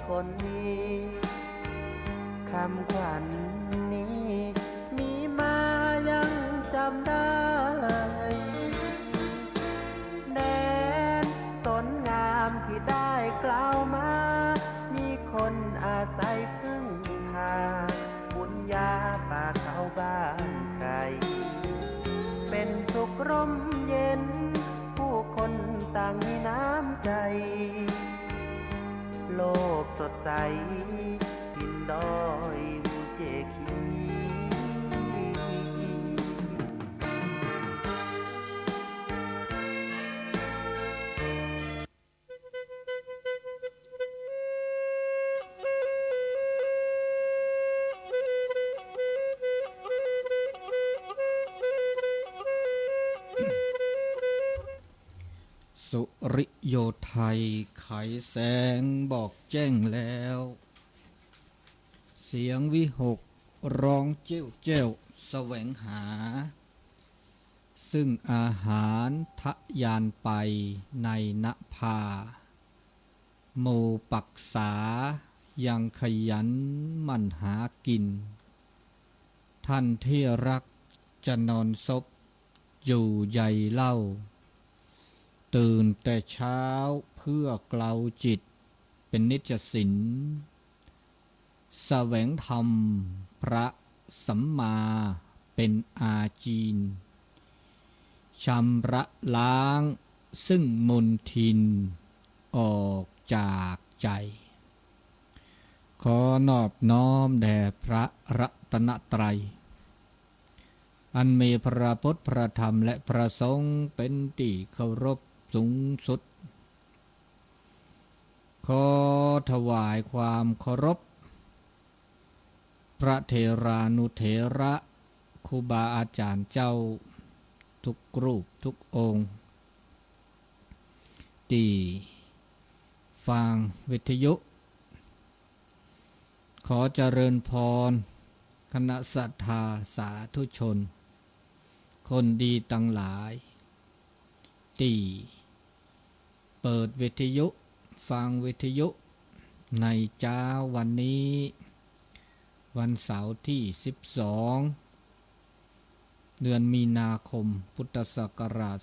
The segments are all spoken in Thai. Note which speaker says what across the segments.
Speaker 1: คนนี้คำขวัญนี้มีมายังจำได้แดนสนงามที่ได้กล่าวมามีคนอาศัยพึ่งพาบุญญาป่าเขาบ้านใครเป็นสุขร่มเย็นผู้คนต่างมีน้ำใจโลกสดใสกินดอยมูเจคี
Speaker 2: สุริโยไทยไขแสงบอกแจ้งแล้วเสียงวิหกร้องเจ้วเจ้วแสวงหาซึ่งอาหารทะยานไปในนภาโมปักษายังขยันหมั่นหากินท่านที่รักจะนอนซบอยู่ใหญ่เล่าตื่นแต่เช้าเพื่อเกลาจิตเป็นนิจศิลแสวงธรรมพระสัมมาเป็นอาจีนชำระล้างซึ่งมลทินออกจากใจขอนอบน้อมแด่พระรัตนตรัยอันมีพระพุทธพระธรรมและพระสงฆ์เป็นที่เคารพสูงสุดขอถวายความเคารพพระเถรานุเถระครูบาอาจารย์เจ้าทุกรูปทุกองค์ที่ฟังวิทยุขอเจริญพรคณะศรัทธาสาธุชนคนดีตั้งหลายที่เปิดวิทยุฟังวิทยุในเช้าวันนี้วันเสาร์ที่12เดือนมีนาคมพุทธศักราช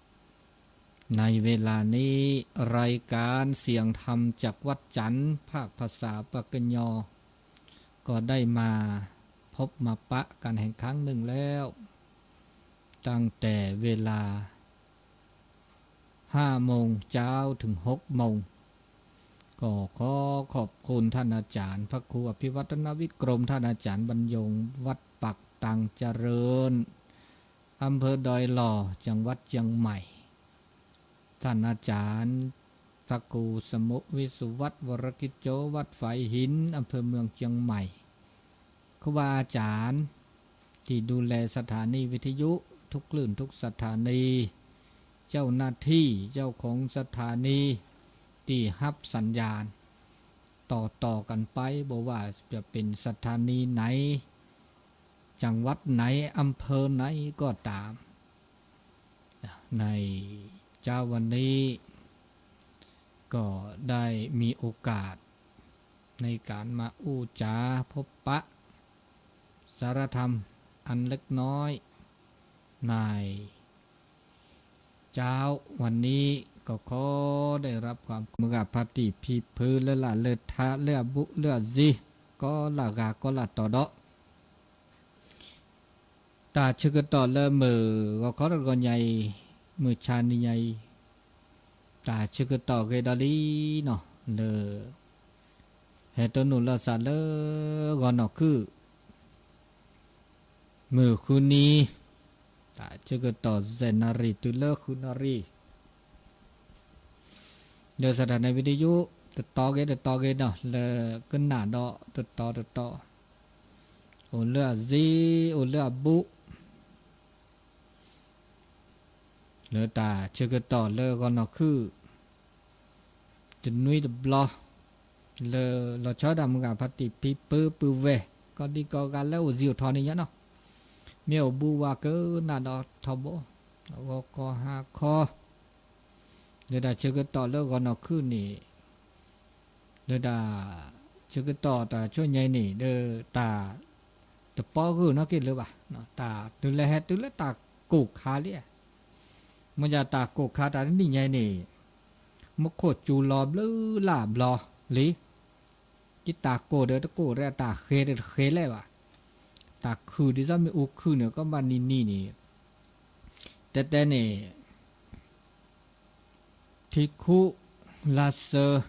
Speaker 2: 2565ในเวลานี้รายการเสียงธรรมจากวัดจันทร์ภาคภาษาปากยอก็ได้มาพบมาปะกันแห่งครั้งหนึ่งแล้วตั้งแต่เวลา5 โมงเช้าถึง6 โมงก็ขอขอบคุณท่านอาจารย์พระครูอภิวัฒนวิกรมท่านอาจารย์บรรยงวัดปักตังเจริญอำเภอดอยหล่อจังหวัดเชียงใหม่ท่านอาจารย์พระครูสมุวิสุวัฒน์วรกิจโจวัดไฝหินอำเภอเมืองเชียงใหม่ครูบาอาจารย์ที่ดูแลสถานีวิทยุทุกคลื่นทุกสถานีเจ้าหน้าที่เจ้าของสถานีที่รับสัญญาณต่อกันไปบอกว่าจะเป็นสถานีไหนจังหวัดไหนอำเภอไหนก็ตามในเจ้าวันนี้ก็ได้มีโอกาสในการมาอู้จาพบปะสารธรรมอันเล็กน้อยในเจ้าวันนี้ก็ขอได้รับความมือปฏิพีพื้นและละเลือทะเลือบุเลือจีก็ละกาก็ละต่อดอกตาชึกต่อเลือมือก็ขอรก่อนใหญ่มือชานิใหญ่ตาชึกต่อเกดาลีเนาะเลอเหตุนุละสัตว์เลอก่อนเนาะคือมือคืนนี้ตาชึกต่อเซนารีตุเลอคุณนารีเดี๋ยวสถานีวิทยุติดต่อเนาะเลยขึ้นหน้าดอติดต่อโอเลือซีโอเลือบุเลือตาเชื่อต่อเลยก็เนาะคือจะนุ้ยดับล้อเลยเราชอบดำกับพัติปีปื้อเวก็ดีก็กันแล้วจิ๋วทอนี่เนาะเมียวบัวก็หน้าดอทบแล้วก็หาคอ เดดาเชกต่อเลิกก่อนเอาขึ้นนี่เดดาเชกต่อแต่ช่วยใหญ่นี่เดตาตะปอคือนักกินหรือเปล่าเนาะตาดูแลเฮ็ดดูแลตากูคาเลียมันจะตากูคาตานี่ใหญ่นี่มกโคจูลอบลือลาบลอหลีกิตาโกเดตะโกเรตาเคเดเคเลยว่ะตาคือที่จะมีอุคือเนี่ยก็มันนี่แต่เนี่ยทิคุลาเซอร์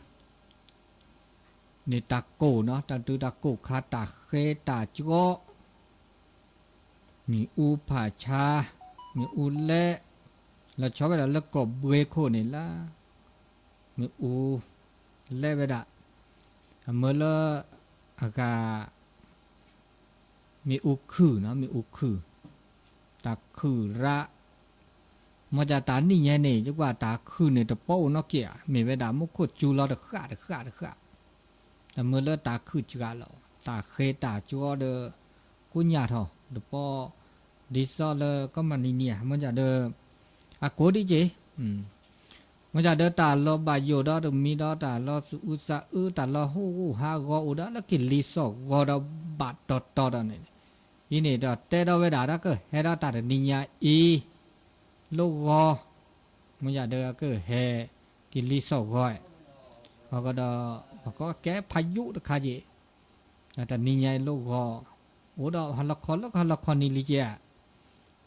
Speaker 2: นี่ตาโกเนาะตาดูตาโกคาตาเคตาจ้อมีอูผาชามีอูเละแล้วชอบเวลาแล้วก็เบรโคนี่ละมีอูเละไปด่ะเมื่อละอากามีอุคือเนาะมีอุคือตาคือระมันจะตานี่ไงเนี่ยจักว่าตาคือเนี่ยตะโป้เนาะเกี่ยมีเวลามุกดจูเราเดือดแต่เมื่อละตาคือจ้าเราตาเคตาจ้อเดอกุญญาทอเดปอดิซอเลก็มันนี่เนี่ยมันจะเดออะโกดิเจมันจะเดอตาลอบายโยดอเดมีดอตาลออุสะตาลอฮูฮากออุดาแล้วกินลิซอกอดบาดตอดเนี่ยอีนี่ดอเตดอเวดาดะก็เฮดาตานิญาอีโลกอมันจะเดอก็เฮกินลิซอกอยพอก็ดอก็แกพายุตะคาเจแต่นิญาโลกอโอดอฮัลละครนี่ลิเจ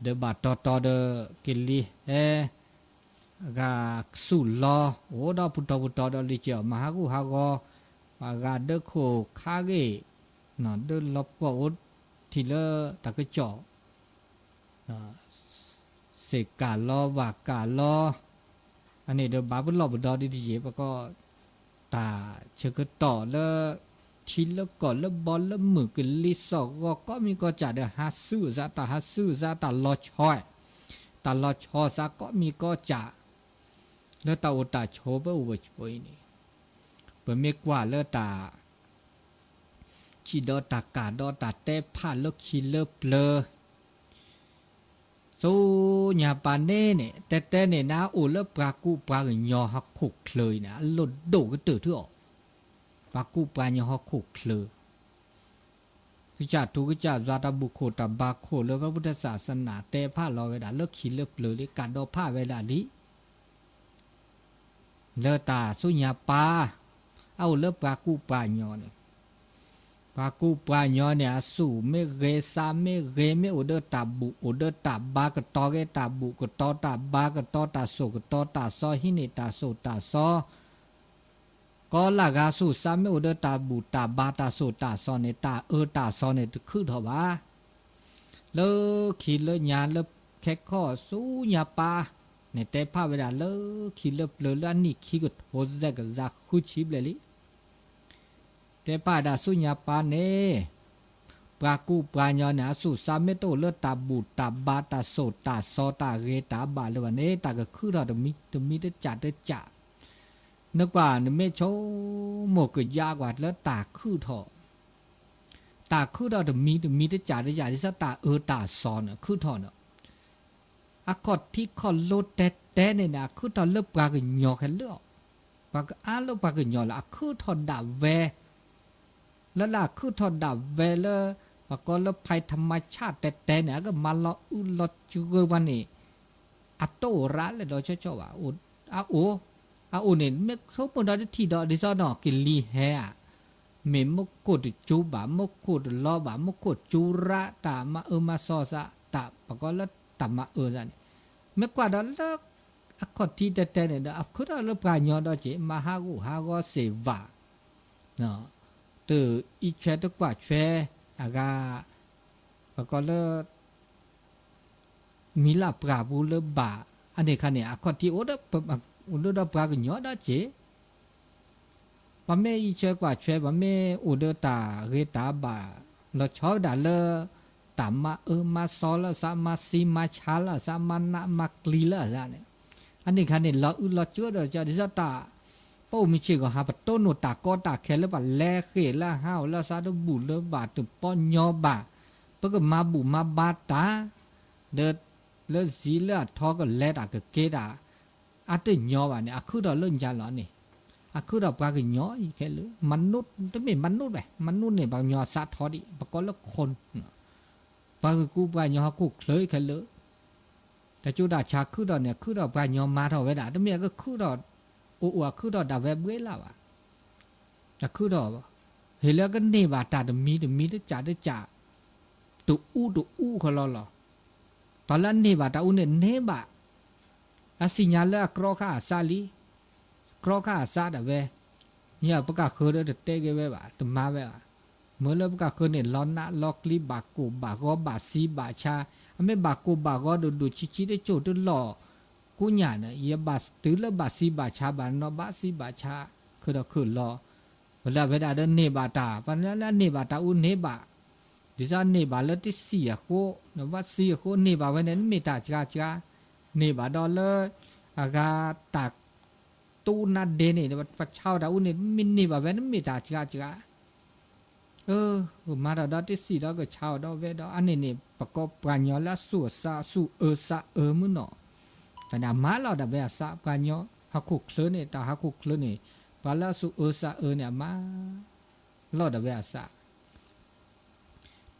Speaker 2: เดบาดตอเดกินลิเฮกาสุลอโอดอพุตอดอลิเจมหากุฮากอปากาเดโคคาเกนอเดลปอดทีเลตะกจอเสกาลอวากาลออันนี้เดบาบุลอบุดอดิเจปก็ตาเชกต่อเลทีละก่อนละบอลละมือกิลิสอกก็มีก็จะเดฮัสซื่อซะตาฮัสซื่อซะตาลอชอยตาลอชอซะก็มีก็จะแล้วตาอุตาโชเบออุบช่วยนี่เปิดเมกว่าเลตาชีดอตากาดอตาเตผ่านลคิเลเปลสู้ญาปานเน่เนี่ยแต่เนี่ยนะอุลปรากูปรากญอฮักขุกเลยนะหลุดโดก็ตื่นที่ออกปากูปาญอฮักขุกเลยคือจัดทุกจัดซาตาบุโคตาบาโคแล้วพระพุทธศาสนาเตผ่านรอเวลาเลิกคิเลเปลเลยการดอผ้าเวลานี้เลตาสุญญาปาเอาเลปากูปาญอเนี่ยปากูปาญอเนี่ยสู่เมเกซาเมเกเมอุเดตาบุอุเดตาบากตอเกตาบุกตอตาบากตอตาโสกตอตาซอหินิตาโสตาซอก็ลากาสู่ซาเมอุเดตาบุตาบาตาโสตาซอเนตาตาซอเนตคือเถอะวะเลขีเลญาเลแค่ข้อสุญญาปาในแต่ภาพเวลาเลิกคิดเลิกเลือนี่คิดก็โหดแจกจากคุชิบเลยลิแต่ป้าดาสุญญาปาเน่ปรากูปราญญาเนี่ยสุสามเมโตเลือตาบูตาบาตาโสตาซอตาเรตาบาเลยวันนี้ตาก็คือเราจะมีได้จัดได้จ่านึกว่าเนี่ยไม่โชหมกก็ยากกว่าแล้วตาคือเถอะตาคือเราจะมีได้จ่าที่สตาตาซอนเนี่ยคือเถอะเนาะอากอดที่คอโลแต่เนี่ยนะคือตอนเลิกปลาก็หยอกแค่เลือกปลาก็เลิกปลาก็หยอกละคือทอนดาเวแล้วล่ะคือทอนดาเวเลยปลาก็เลิกภัยธรรมชาติแต่เนี่ยก็มาล้อล้อจือวันนี้อัตโตระเลยเราชอบว่าอูเนี่ยไม่เขาปนดอที่ดอดิซอนอกิลีแฮเมมกดจูบามกดล้อบามกดจูระตามามาซอซะตาปลาก็เลิกตามมาซะเนี่ยไม่กว่าดอลลาร์อดที่แต่เนี่ยเดี๋ยวคือเราปลายยอดเจมาฮากูฮากเสวะเนาะตัวอีเชตกว่าเชอากาปก็เลมีลาปราบูเลบะอันนี้คันเนี่ยอดที่โอดปลากยอดเจบะเมอีเชกว่าเชบะเมอุดตาเรตาบะเราชอบดาเลตามมามาซอละสามาซีมาชาละสามานะมากลีละซะเนี่ยอันนี้คันเนี่ยเราเจอจะดิซาตาป้อมิชิก็หาปต้นโนตาก็ตาแค่ละบาแลเขละห้าวละซาดบุละบาตุป้อนยอบาปก็มาบุมาบาตาเดเลสีละทอก็แลตาก็เกดา อาติญอว่าเนี่ยคือดอเล่นจานหรอนี่คือดอกปลาคือญออีแค่เลยมนุษย์จะไม่มนุษย์แบบมนุษย์เนี่ยบางญอซาทอดิบางก็ละคนปลาคือกูปลาญอกูเคยแค่เลยแต่จูดาชาคือดอกเนี่ยคือดอกปลาญอมาเท่าเวลาแต่เมียก็คือดอกอัวคือดอกดาเวบเวล่าว่ะแต่คือดอกเห็นแล้วก็เนบาตาเดมีจ่าตัวอู้เขาหรอตอนนั้นเนบาตาอู้เนี่ยเนบาอาสิญญาละกรอข้าซาลีกรอข้าซาดาเวเนี่ยปะกาเคยเดเตเกเวบะตมาเวะเมื่อแล้วปะกาเคยเนี่ยล้อนนะล็อกลีบากูบากอบาซีบาชาไม่บากูบากอดูชิได้โจดหล่อกูหยาเนี่ยยาบาตื้อละบาซีบาชาบานอบาซีบาชาคือเราคือรอเวลาเดินเนบาตาปัญญาละเนบาตาอุเนบาดิฉันเนบาละที่เสียโคนวัดเสียโคเนบาไว้นั้นไม่ตาจ้าเนบาดอลเลอร์อากาตักตูนัดเดนี่ปัจเช่าดาวนี่มินนี่บาเวนไม่ตาจ้ามาดอที่สี่ดอก็เช่าดอเวดออันนี้ประกอบปัญญาละสู่ซาสู่ซามื้อเนาะแต่ดามาเราดาเวซาปัญญาฮักคุเคลนี่ตาฮักคุเคลนี่ปาละสู่ซาเนี่ยมาเราดาเวซา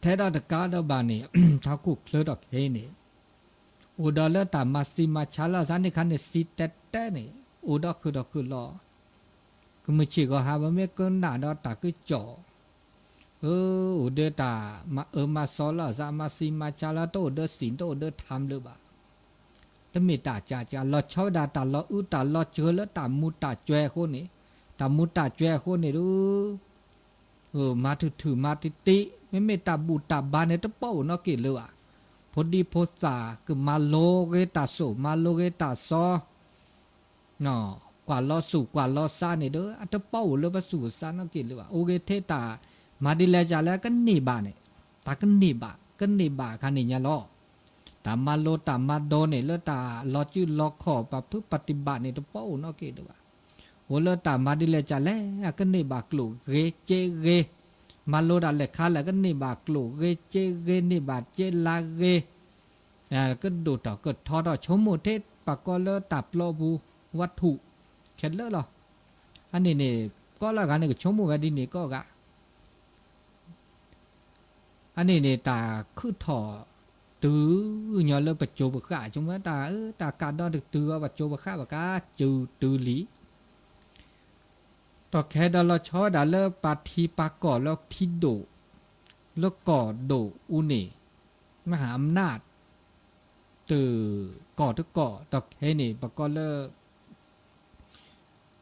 Speaker 2: แท้ดอตะกาดอบานี่ฮักคุเคลดอกเฮนี่อุดอลตามาซิมาชาลาซานี่คันนี่สิเตนี่อุดอคือรอก็มือชีก็หาว่าไม่เกินหน้าดอตาคือจ่ออุดตามาซอลาซามาซิมาชาลาโตเดสินโตเดทำเลยบ่แต่มีตาจ่าลอชาวดาตาลอตาลอเจอแล้วตามุตาแจวคนนี่ตามุตาแจวคนนี่ดูมาถือมาติไม่ตาบูตาบานเนี่ยตะเป้าเนาะเกเลยว่ะพอดีโพสตาคือมาโลเกตาโซมาโลเกตาซอเนาะกว่าลอสู่กว่าลอซาเนี่ยเด้ออัตเป้าเลยว่าสู่ซาเนาะเกเลยว่ะโอเคเทตามาดิแลจาแล้วก็หนีบาเนี่ยตาก็หนีบาคันนี่ยาล้อตามาโลตามาโดเนี่ยแล้วตาลอจื้อลอขอปะพึ่งปฏิบัติเนี่ยตะเป้าเนาะเกเลยว่ะโหแล้วตามาดิแลจาแล้วก็หนีบากลูเกเจเกมาโลดาเล็กขาแล้วก็นี่บากลูเกเจเกนี่บาเจลาเกก็ดูต่อเกิดทอดชมโมเทศปากก็เลตับโลบูวัตถุเข็ดเลอหรออันนี้เนี่ยก็ละกันเนี่ยชมโมวันนี้ก็กะอันนี้เนี่ยตาคือถอตื้อย้อนเลยปัจจุบันข้าจงว่าตาการดอนตื้อปัจจุบันข้าปากกาจือตื้อหลีต่อแค่ดอลชอดาเลปาทีปากก่อแล้วทิโดแล้วก่อโดอุเนมหาอำนาจตือก่อทุกก่อต่อแค่นี้ปากก่อเล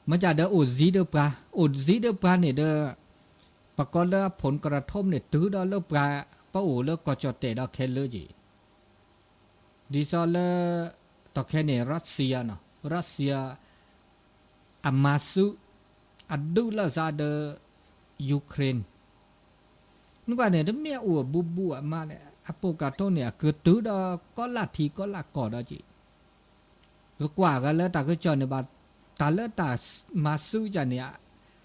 Speaker 2: มันจะเดออุซีเดอปลาเนี่ยเดอปากก่อเลผลกระทบเนี่ยตื้อดอลปลาป้าอูเลก่อจอดเตะดอแค่เลยจีดิซอลเลต่อแค่นี้รัสเซียเนาะรัสเซียอามาซุอัดดูลาซาเดยูเครนนึกว่าเนี่ยถ้าเมียอวบบัวมาเนี่ยอโปกาโตเนี่ยคือตื้อดอก็ลาทีก็ลากอดอจีก็กว่ากันแล้วตาก็จอเนี่ยบาตาเลตามาซื้อจานเนี่ย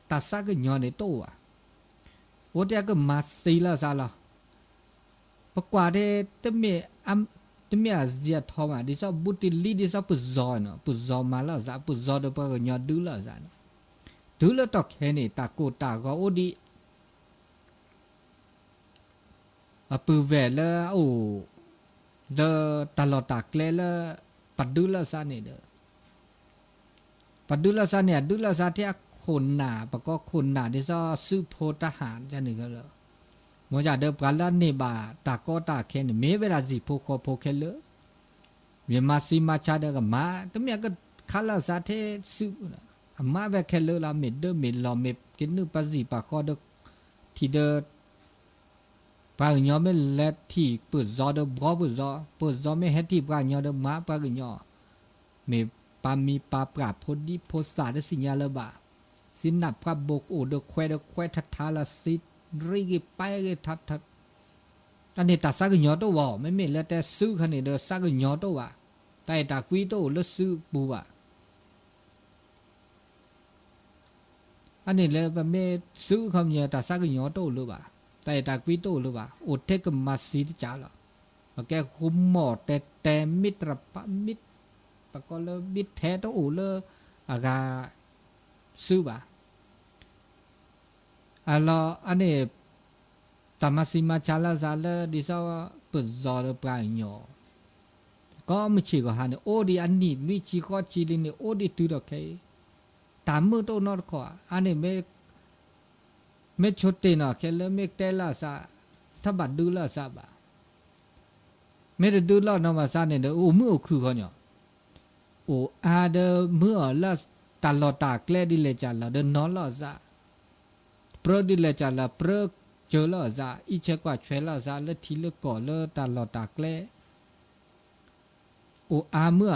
Speaker 2: ตาซักก็ย้อนในโตอ่ะวันเดียก็มาซีลาซาลาปกว่าเนี่ยถ้าเมียถ้าเมียเสียทอมาดิซาบุตรลีดิซาปุจจอเนาะปุจจอมาแล้วซาปุจจอเดปก็ย้อนดูลาซาดูแลตอกแค่นี้ตาโกตาก็โอดีปืนแหวนแล้วโอ้เดอตลอดตากแล้วปัดดูแลซาเนี่ยเด้อปัดดูแลซาเนี่ยดูแลซาที่คนหนาปะก็คนหนาที่ซอซื้อโพทหารจะหนึ่งก็แล้วมอจ่าเดิมกันแล้วเนี่ยบาตาก็ตาแค่นี้ไม่เวลาสิโพคอโพแค่เลยเมียมาซีมาชาเดก็มาแต่เมียก็คาลาซาเทซื้อมาแวกแค่เลยละเม็ดเด้อเม็ดลอเม็ดกินนึกภาษีปากคอเด้อที่เด้อปากยอไม่เล็ดที่เปิดจอเด้อบเปิดจอไม่เฮ็ดที่ปากยอเด้อมาปากยอเม็ดปามีปาปราบพอดีโพสาเด้อสิญญาละบะสินับกับบกโอเด้อแควทัดทาละสิริกิไปทัดอันนี้ตัดสักยอตัวว่าไม่แล้วแต่ซื้อคันนี้เด้อสักยอตัวว่าแต่ตากวีโตแล้วซื้อปูว่าอันนี้เลยแบบไม่ซื้อคำเยอะแต่สักยอโตหรือเปล่าแต่ตากวิโตหรือเปล่าอดเทกมาซีที่จ้าหรอแกคุมหมอแต่มิตรปะมิตร ปะก็เลยบิดแท้ตัวอูเลยอากาซื้อบ่าอันนี้ตามาซิมาชาลาซาเลดิซาปุจอร์ปลายหยอก็ไม่ชีก็หาเนี่ยโอ้ดีอันนี้นี่ชีก็ชีลิเนี่ยโอ้ดีตัวดอกแค่ตามมือตัวนอดขวาอันนี้ไม่ชดเตนอ่ะแค่เลยไม่เตล่าซาถ้าบัดดูล่าซาบ่าไม่ได้ดูล่าน้องมาซาเนี่ยโอ้มือคือเขาเนี่ยโอ้อาเดมือล่าตลอดตาแกล้ดิเลจาลาเดนอนล่าซาโปรดิเลจาลาโปรเจอล่าซาอีเชกว่าช่วยล่าซาแล้วทีละก่อเลยตลอดตาแกล้โอ้อาเมื่อ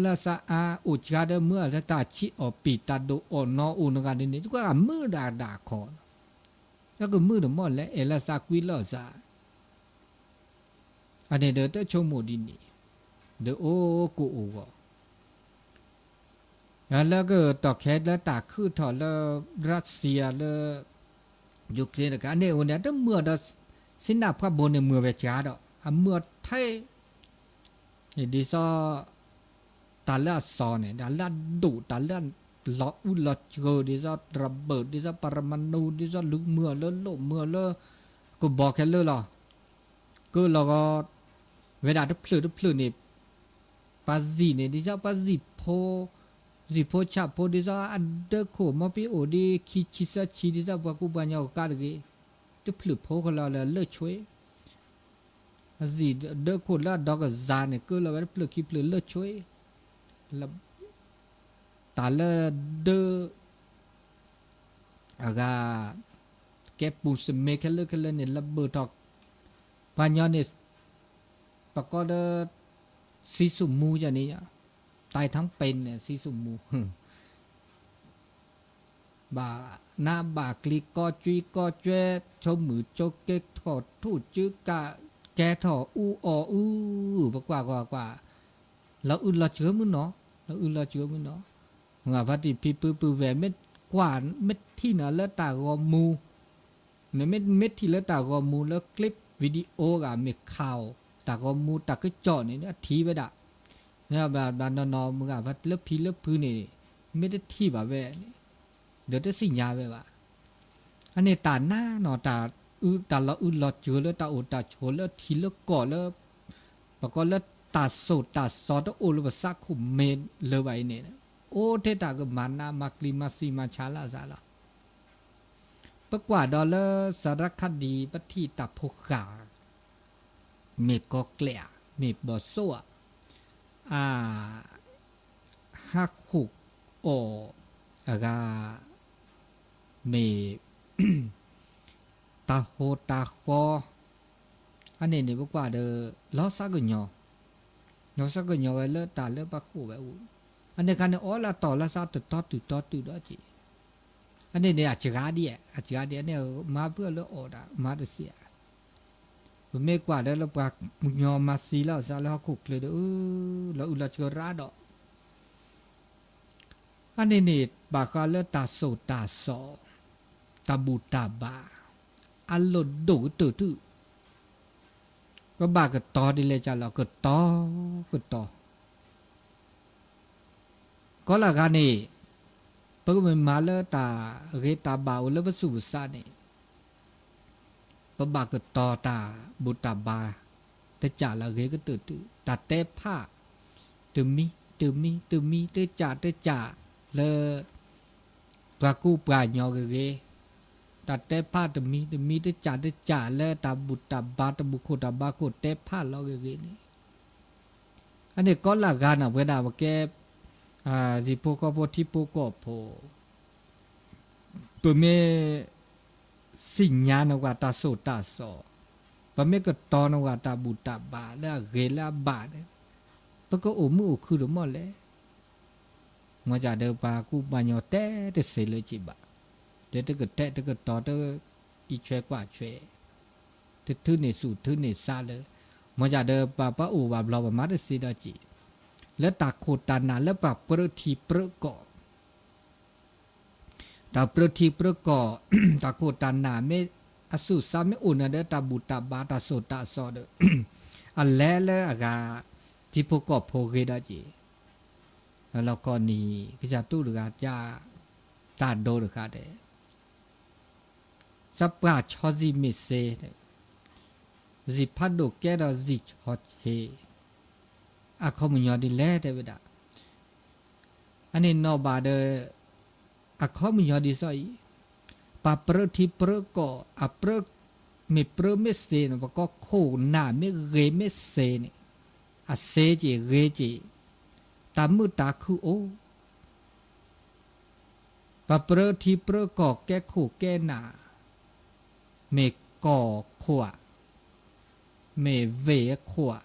Speaker 2: ลาซาอาอุจาเดเมื่อละตาชิออปีตาโดโอนออุนกันนี่ก็มือด่าคอแล้วก็มือเดมอนและเอลาซาควิลล่าซาอันนี้เดอเตชมโมดินี่เดอโอกูโอก็แล้วก็ต่อแคสแล้วตาคือถอดแล้วรัสเซียแล้วยูเครนกันเนี่ยวันนี้เมื่อเดสินาพับบนเนี่ยเมื่อเวจ้าดอกเมื่อไทยดิซอตาลาซอเนี่ยตาลาดูตาลาลออุลเจอดิซอระเบิดดิซอปรมาณูดิซอลุกเมื่อแล้วโลเมื่อแล้วก็บอกแค่เลยหรอก็เราก็เวลาทุกพลือนี่ปาซีเนี่ยดิซอปาซีโพชาโพดิซออันเดอร์โคมาพี่โอดีคิชิซาชีดิซอบอกกูบัญญัติการเกทุกพลือโพเขาเราเลยเลิกช่วยสิเด็กคนละดอกจานเนี่ยก็เราไปปลุกคิดปลุกเลือดช่วยแล้วตาละเดอากาแกปูสเมฆเลือกเนี่ยระเบิดทอกปัญญาเนี่ยปะก็เดซีสุมูจะนี่ตายทั้งเป็นเนี่ยซีสุมูบ่าหน้าบ่ากลีก็จุยก็เจ้ชมมือโจเกตถอดทูดจื้อกะแกถออูออูกว่าเราอื่นเราเชื่อมึงเนาะเราอื่นเราเชื่อมึงเนาะงาพัดที่พี่ปื้อแหวนเม็ดกว่าเม็ดที่น่ะแล้วตากอมูเนี่ยเม็ดที่แล้วตากอมูแล้วคลิปวิดีโอกับเม็ดข่าวตากอมูตากก็จ่อเนี่ยทีไปด่ะเนี่ยแบบดันนอมึงอ่ะพัดเลือกพี่เลือกพื้นนี่ไม่ได้ที่แบบเว้เดี๋ยวจะสิ่งยาไปว่ะอันนี้ตาหน้าเนาะตาตาเราเราเจอแล้วตาโอตาโชแล้วทีแล้วก่อแล้วปะก็แล้วตาโซตาซอตโอแล้วสักขุมเมนเลยไว้เนี่ยโอ้เทตาก็มานามักลิมาซีมาชาลาซาละปะกว่าดอลลาร์สารคดีปฏิตาพขาเมก็เกลียเมบอโซฮักหุกโออากาเมตาโฮตาคออันนี้เนี่ยบอกว่าเดอล้อซักกันยอไว้เลยตาเลยปะคู่ไว้อูอันนี้กันเนี่ยอ๋อละต่อละซาตุต่อด้วยจีอันนี้เนี่ยอาจารย์เนี่ยเนี่ยมาเพื่อเลืออดมาเสียผมไม่กว่าเดอแล้วปะยอมาซีแล้วซาแล้วคุกเลยเดอแล้วอุลาเจอราดออันนี้เนี่ยบากาเลตาโซตาซอตาบูตาบาอัลโลดูตื่นก็บาก็ต่อดีเลยจ้ะเราก็ต่อก็ละกันนี่ปกติมาเลตาเรตาบาอุลบสุบุษานี่ปบาก็ต่อตาบูตาบาแต่จ่าละเรก็ตื่นตาเตผ้าตื่มีเตจ่าเลยปลากู้ปลาหยอกเรตาเตผ้าตมีเตจ่าเลยตาบุตาบาตาบุโคตาบาโคเตผ้าเราเรนี่อันนี้ก็ละกันนะเวลาว่าแกสิโพก็โพที่โพก็โพเปเมสิ่งญาณว่าตาโซตาโซเปเมก็ตอนว่าตาบุตาบาแล้วเรลาบาปะก็โอมือคือหมดเลยมาจากเดิมปากูบานยอเตเสเลยจิบะเดี๋ยวก็ต่อเตอีช่วยกว่าช่วยทื่อเนี่ยสู่ทื่อเนี่ยซาเลยมาจากเดิมปาปะอูว่าเราประมาณสิดาจิแล้วตาโคตานาแล้วปาเปรทีเปรก่อตาเปรทีเปรก่อ ตาโคตานาไม่อสุสาไม่อุ่นนะเด้อตาบุตาบาตาโซตาซอเด้อ อันแล้วอากาที่พวกก็โพเกดาจิ แล้วก็นี่ก็จะตู้หรือจะตาโดหรือค่ะเดสับปะชอจิมิเซจิพัดดูแกเราจิชอเฮอะคอมยอดีแลเดเวดาอันนี้นอบาเดอะคอมยอดีซอยปะเปรที่เปรก็อะเปรไม่เปรไม่เซนปะก็โคหน้าไม่เรไม่เซนอะเซจีเรจีตามือตาคือโอปะเปรที่เปรก็แกโคแกหน้าไม่ก่อขวาไม่เวขวา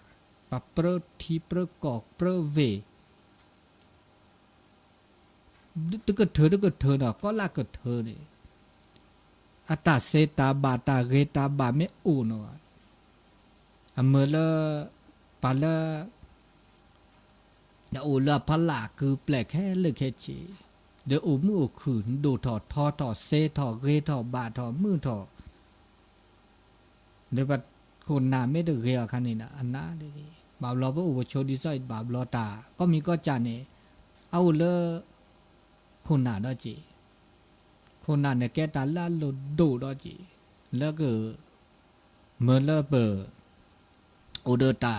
Speaker 2: ปะเปรที่เปรก็เปรเวตึกเธอเนาะก็ลากเธอเนี่ยอัตตาเซตาบาตาเรตาบาไม่อูเนาะอเมลปาลนะอูละพละคือแปลกแค่เลือกแค่จีเดี๋ยวอูมือขืนดูถอดถอดเซถอดเรถอดบาถอดมือถอดเดี๋ยวแบบคนนาไม่ได้เรียกคันนี้นะอันนั้นดิบาบลอพระอุปโชดิสัยบาบลอตาก็มีก็จานเนี่ยเอาเลยคนนาได้จีคนนาเนี่ยแกตาล่าโลดูได้จีแล้วก็เมื่อเลเบอร์อุดตา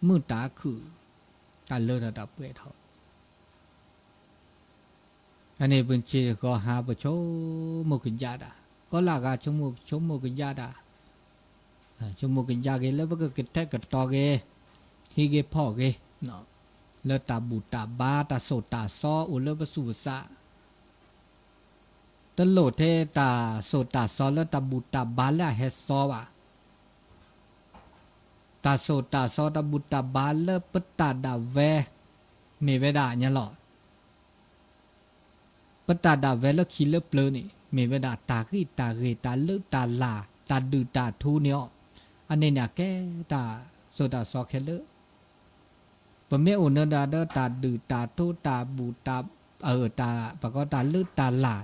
Speaker 2: มือตาคือตาเลือดดับเวทอันนี้เป็นชีก็หาประโชมุกิยาดาก็ลากาชมุกิยาดาชมุกิยาเกแล้วก็กิแทกตอเกฮิเกพ่อเกเนาะแล้วตาบูตาบาตาโสตาซออุเลปสุสะตโลเทตาโสตาซอแล้วตาบูตาบาละเฮซอวะตาโสตาซอตาบูตาบาละปตาดาเวมีเวดาเนี่ยหรอปตาดาเวลคิเลเปลนี่มีเวดาตากีตาเรตาเลืตาลาตาดูตาทูเนี่ยอันนี้เนี่ยแกตาโสตาซอเคเลปเมอุนดาเดตาดูตาทูตาบูตาตาปะก็ตาเลืตาลา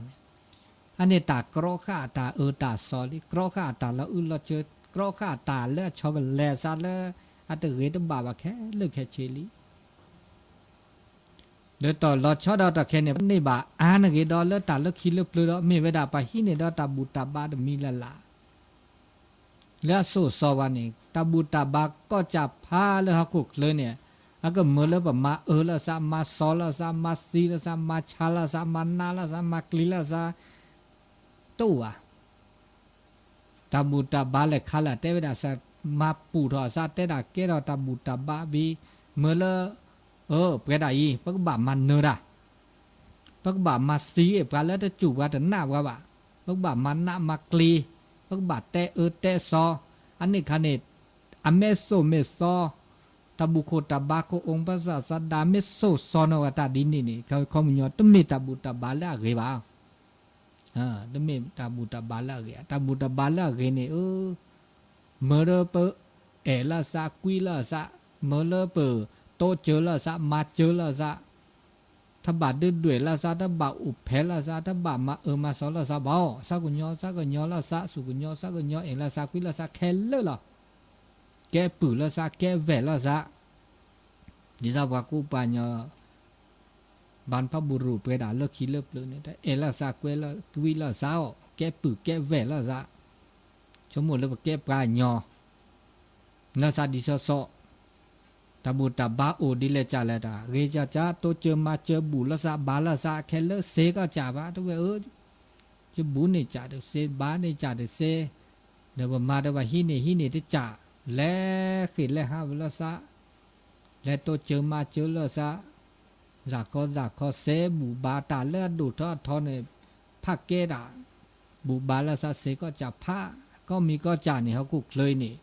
Speaker 2: อันนี้ตากรอข้าตาตาซอลิกรอข้าตาแล้วเราเจอกรอข้าตาแล้วชอบแลซาแล้วอัตเรตบาบาแค่เลือกแค่เชลีเดี๋ยวต่อเราชอบดาวตะแค่เนี่ยนี่บ่าอ่านกี่ดอลแล้วตาแล้วคิดแล้วปลื้มไม่เวลาไปที่เนี่ยดอตาบูตาบาดมีละละแล้วสู้สวรรค์นี่ตาบูตาบาก็จับพาแล้วฮักกุกเลยเนี่ยแล้วก็เมื่อแล้วแบบมาละซามาซอละซามาซีละซามาชาละซามานาละซามากลีละซาตัวตาบูตาบาเลยขาละเทวดาซามาปูทอซาเทดาเกดาตาบูตาบาบีเมื่อละเปรดายีปักบ่ามันเนระปักบ่ามาซีปลาแล้วจะจูบว่าแต่หน้าว่าปักบ่ามันหน้ามากลีปักบ่าเตซออันนี้คันนี้อเมโซเมซอตาบุโคตาบาโคองภาษาสัดาเมโซซอนวตาดินนี่เขามีอยู่ต้องมีตาบูตาบาละเกบ่าต้องมีตาบูตาบาละเกตาบูตาบาละเกนี่เมื่อเปละซากุยละซาเมื่อเปโตเจอละซะมาเจอละซะถ้าบาดด้วยละซะถ้าบาอุเพละซะถ้าบามามาสอละซะบ่ซะกุญยอละซะสุกุญยอซะกุญยอเองละซะกุยละซะแค่เลละแกปืละซะแกแวละซะดิซาว่ากูปัญญาบันพบุรุษเปดาเลิกคิดเลิกเลยเนี่ยเอละซะกุยละกุยละซะแกปืแกแวละซะชมหมดแล้วแกปัญญาละซะดิซอซอตาบูตาบาโอดิเลจาเลตาเรจาจาโตเจอมาเจอบูละซาบาละซาแค่เลเซก็จ่าบาตัวจะบูนี่จ่าเดเซบานี่จ่าเดเซเดี๋ยวมาเดี๋ยวฮินี่ที่จ่าและขีดและฮาบละซาและโตเจอมาเจอละซาจากคอเซบูบาตาเลือดดูทอดทอนในภาคเกดาบูบาละซาเซก็จ่าผ้าก็มีก็จ่านี่เขากุกเลยนี่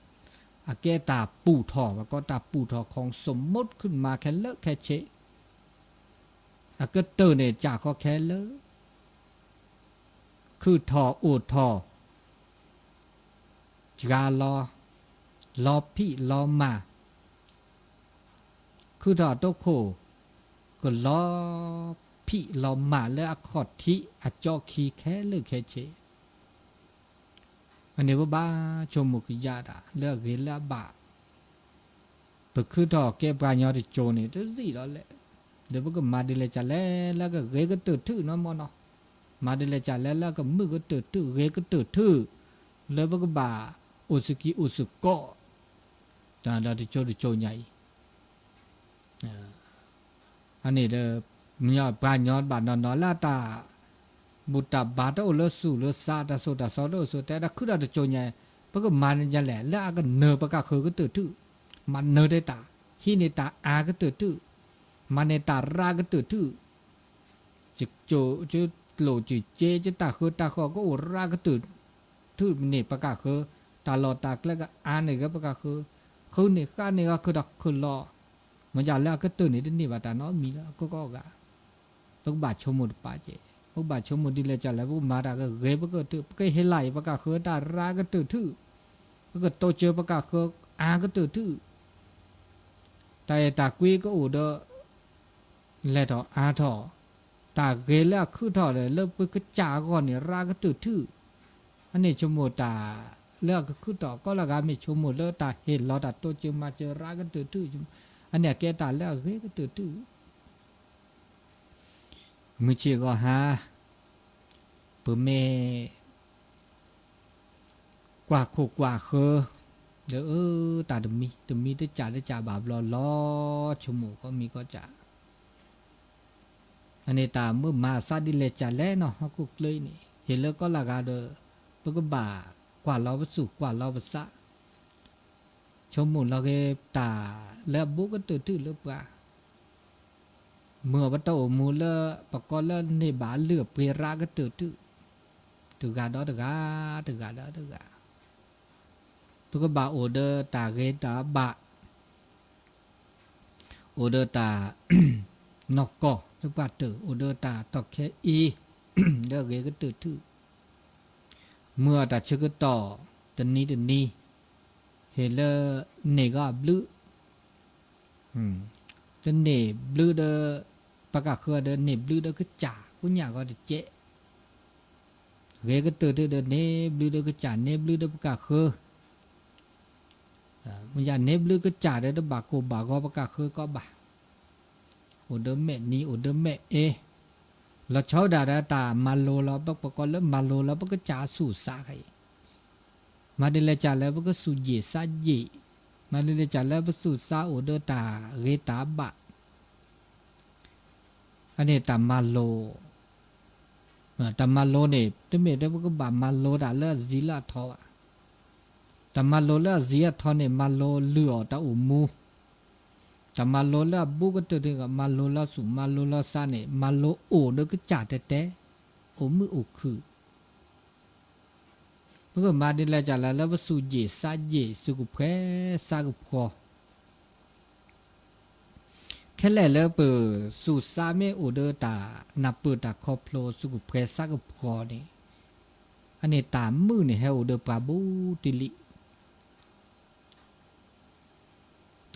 Speaker 2: อาเกตาปูทอว่าก็ตาปูทอของสมมติขึ้นมาแค่เลอะแค่เชอาก็เตอร์เนี่ยจากก็แค่เลอะคือทอโอทอจาลอพี่ลอมาคือทอโตโคก็ลอพี่ลอมาแล้วอคอดที่อจอคีแค่เลอะแค่เชอันนี้ว่าบ้าชมมุกยาดาเลือกเรียนแล้วบ้าปึกคือดอกแกปลายยอดโจนี่ตัวสี่แล้วแหละ เดี๋ยวก็มาดิเลจ่าแล้วก็เกก็ตื่นทื่อเนาะมอเนาะมาดิเลจ่าแล้วก็มือก็ตื่นทื่อเกก็ตื่นทื่อแล้วก็บ่าอุสกิอุสโกตาดาที่โจใหญ่อันนี้เด้อมียอดปานยอดบาดนอนลาตาบุตรบาตโอเลสุเลซาตาโซตาซอโลโซแต่ละคือดาที่โจใหญ่ปก็มันจะแหละแล้วก็เนอปะกะคือก็ตื่นทื่อมันเนอได้ตาฮีเนตาอาก็ตื่นทื่อมันเนตาราก็ตื่นทื่อจิโจจะโหลจิเจจะตาคือตาขอก็โอราก็ตื่นทื่อเนี่ยปะกะคือตาลอตากแล้วก็อาเนี่ยก็ปะกะคือเนี่ยก็เนี่ยก็คือดอกคือรอมันจะแล้วก็ตื่นนี่นี่ว่าตาเนาะมีแล้วก็กะพวกบาดชมหมดป่าเจพวกบาดชมหมดดิเลยจะแล้วพวกมาดาก็เกยพวกก็ตื่นพวกก็เฮไหลปะกะคือตาราก็ตื่นทื่อพวกก็โตเจอปะกะคืออาก็ตื่นทื่อแต่ตากุยก็อูเดอแล้วต่ออาต่อตาเกยแล้วคือต่อเลยเลิกไปก็จ่าก่อนเนี่ยราก็ตื่นทื่ออันนี้ชมหมดตาเลิกก็คือต่อก็ละกันไม่ชมหมดแล้วตาเห็นเราตัดตัวเจอมาเจอราก็ตื่นทื่ออันเนี้ยแกตาแล้วเกยก็ตื่นทื่อมือเชี่ยก็หาเปิ่มเมกว่าโคกว่าเคอเดี๋ยวตาดมีได้จ่าบาปรอชั่วโมงก็มีก็จ่าอันนี้ตาเมื่อมาซาดิเลจ่าแล้วเนาะเขากุกเลยนี่เห็นแล้วก็ละกาเดอปก็บ่ากว่าเราไปสู่กว่าเราไปซะชั่วโมงเราเกตาแล้วบุก็ตื่นทื่อเลือบว่าเมื่อวัตถุมูลปกรณ์ในบาเลือบเปราก็ตื่นทื่อถือกาดอถือกาตุกบาโอเดอร์ตาเกตาบะโอเดอร์ตานอกกอตุกบาเตอโอเดอร์ตาตอกแค่อีเดอเกก็ตื่นทื่อเมื่อตาชกต่อตอนนี้เฮเลเนกาบลือจนเนบลือเดอปากกาคือเดอเนบลือเดอก็จ่ากุญญาก็เจเกก็ตื่นทื่อเดอเนบลือเดอก็จ่าเนบลือเดอปากกาคือมันอย่าเนบลือก็จ่าได้ดบากโกบากปากกาคือก็บาโอเดอร์เมนี้โอเดอร์เมเราชอบด่าตามาโลเราปกแล้วมาโลเราก็จ่าสู่ซาใครมาเดลจ่าแล้วก็สู่เยซาเยมาเดลจ่าแล้วก็สู่ซาโอเดอร์ตาเรตาบะอันนี้ตามาโลเนี่ยตัวเมได้ก็บามาโลด่าแล้วซีลาทอแต่มาโลแล้วเสียทอนเนี่ยมาโลเลือตาอุมูแต่มาโลแล้วบุกตัวเดียวกับมาโลแล้วสุมาโลแล้วซาเนี่ยมาโลโอเด็กจ่าแต่โอมือโอคือเมื่อมาดิลาจ่าแล้วว่าสุเยซาเยสุกุเพซากุพอแค่แล้วเปิดสุซาเมโอเดอตานับเปิดตาคอพโลสุกุเพซากุพอเนี่ยอันนี้ตามมือเนี่ยให้โอเดอปาบูติลิ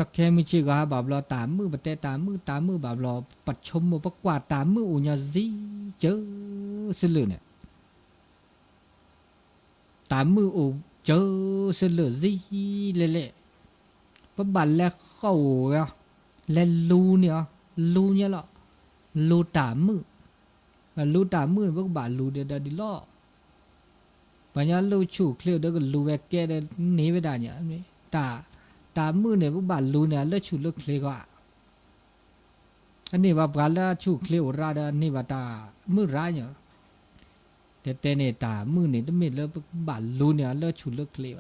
Speaker 2: ตะแคมิชิกาบาบลอตามมือปะเตตามมือบาบลอปัดชมมือปะกวาดตามมืออุญญาซีเจอสิลือเนี่ยตามมืออุเจอสิลือซีเละปะบันแล้วเข้าอ่ะแล้วลูเนี่ยหรอลูตามมือปะบาลูเดดดิล้อปัญญาลูชูเคลียวเด็กลูแวกแกเดหนีไปได้เนี่ยตามือเนี่ยพวกบ้านลูเนี่ยเลือดชูเลือดเคลียก็อันนี้ว่าการเลือดชูเคลียวราดนี่ว่าตามือร้ายเนี่ยแต่เนี่ยตามือเนี่ยต้องมีเลือดบ้านลูเนี่ยเลือดชูเลือดเคลียว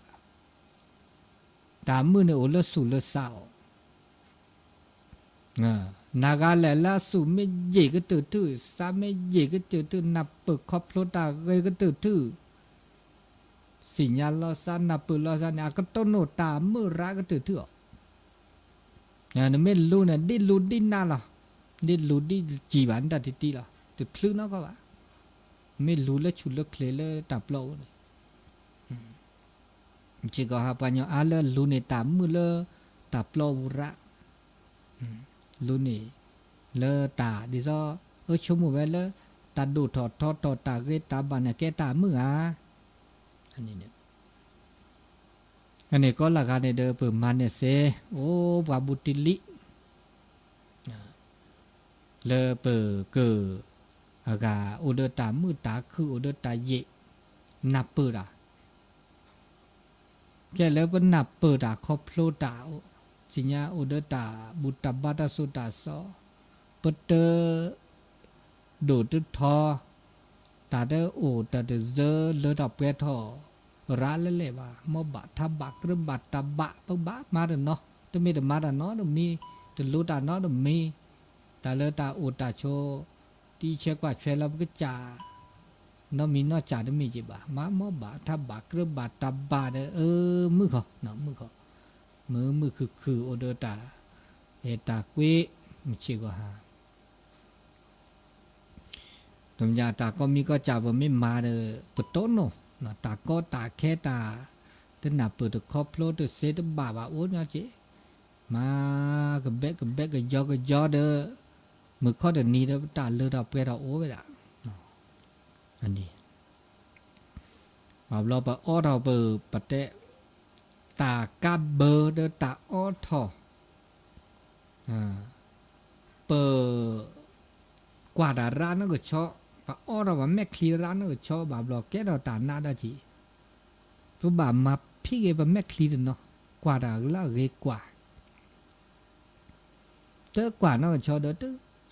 Speaker 2: ตามือเนี่ยโอ้เลือดสูเลือดเศร้านากาแลล่าสูไม่เย่ก็ตื่นตื้อซาไม่เย่ก็ตื่นตื้อนับเปิดครอบโลตาเกยก็ตื่นตื้อสิญญาลอซานาปืลอซาเนี่ยก็ต้นโนตามือรักก็ตื่นเถอะเนี่ยไม่รู้เนี่ยดิ้นน่าหรอดิ้นรู้ดิ้นจีบันดัดทีหรอตื่นคลื่นนักก็ว่าไม่รู้แล้วชุดแล้วเคลเลยตับโลเลยจีก็หาปัญญาอะไรรู้เนี่ยตามมือเลยตับโลระรู้เนี่ยเลยตาดิซอชั่วโมงไปเลยตาดูถอดตาเกตาบันเนี่ยแกตามืออันนี้ก็ละกันในเดิมเปิดมันเนี่ยเซโอ้บาบุติลิ เลเปอเกออากาโอเดตามือตาคือโอเดตาเยนับเปิดอ่ะแกแล้วก็นับเปิดอ่ะครอบโลตาสิญญาโอเดตาบุตบาตาสุตาซอเปเตอโดดทอตาเดโอตาเดเซเลดอกเปทอร้านเล่ๆว่ามอบะทับบะกระบะตาบะปะบะมาเดเนาะตมีแต่มาดเนาะตมีแต่รู้ตาเนาะตมีตาเลตาโอตาโชที่เช็คว่าเชลก็จ่าnóมีnóจ่าได้มีจีบ่ามามอบะทับบะกระบะตาบะเดมือเขาเนาะมือเขามือคือโอเดตาเอตากุยมิชิก็หาตมยาตาก็มีก็จ่าบ่ไม่มาเดปโตโนเนาะตาก็ตาแค่ตาตะหนับเปิดครอบโลดเซตบาโอ้เนาะจิมากับเบกกับยอเดมือข้อเดนี้เดตาเลือดเปรโอไปละอันนี้บาเราไปอ้อเราไปปะเตะตากาเบอร์เดตาอ้อทอเปิดกว่าดาร้านนั่นก็ชอบปะอ้อเราว่าแม่คลีร้านนั่นก็ชอบบาเราแกเราตาหน้าได้จีตัวบามาพี่เก็บแม่คลีเนาะกว่าดาละเกกว่าเตอกว่านั่นก็ชอบเด้อตึ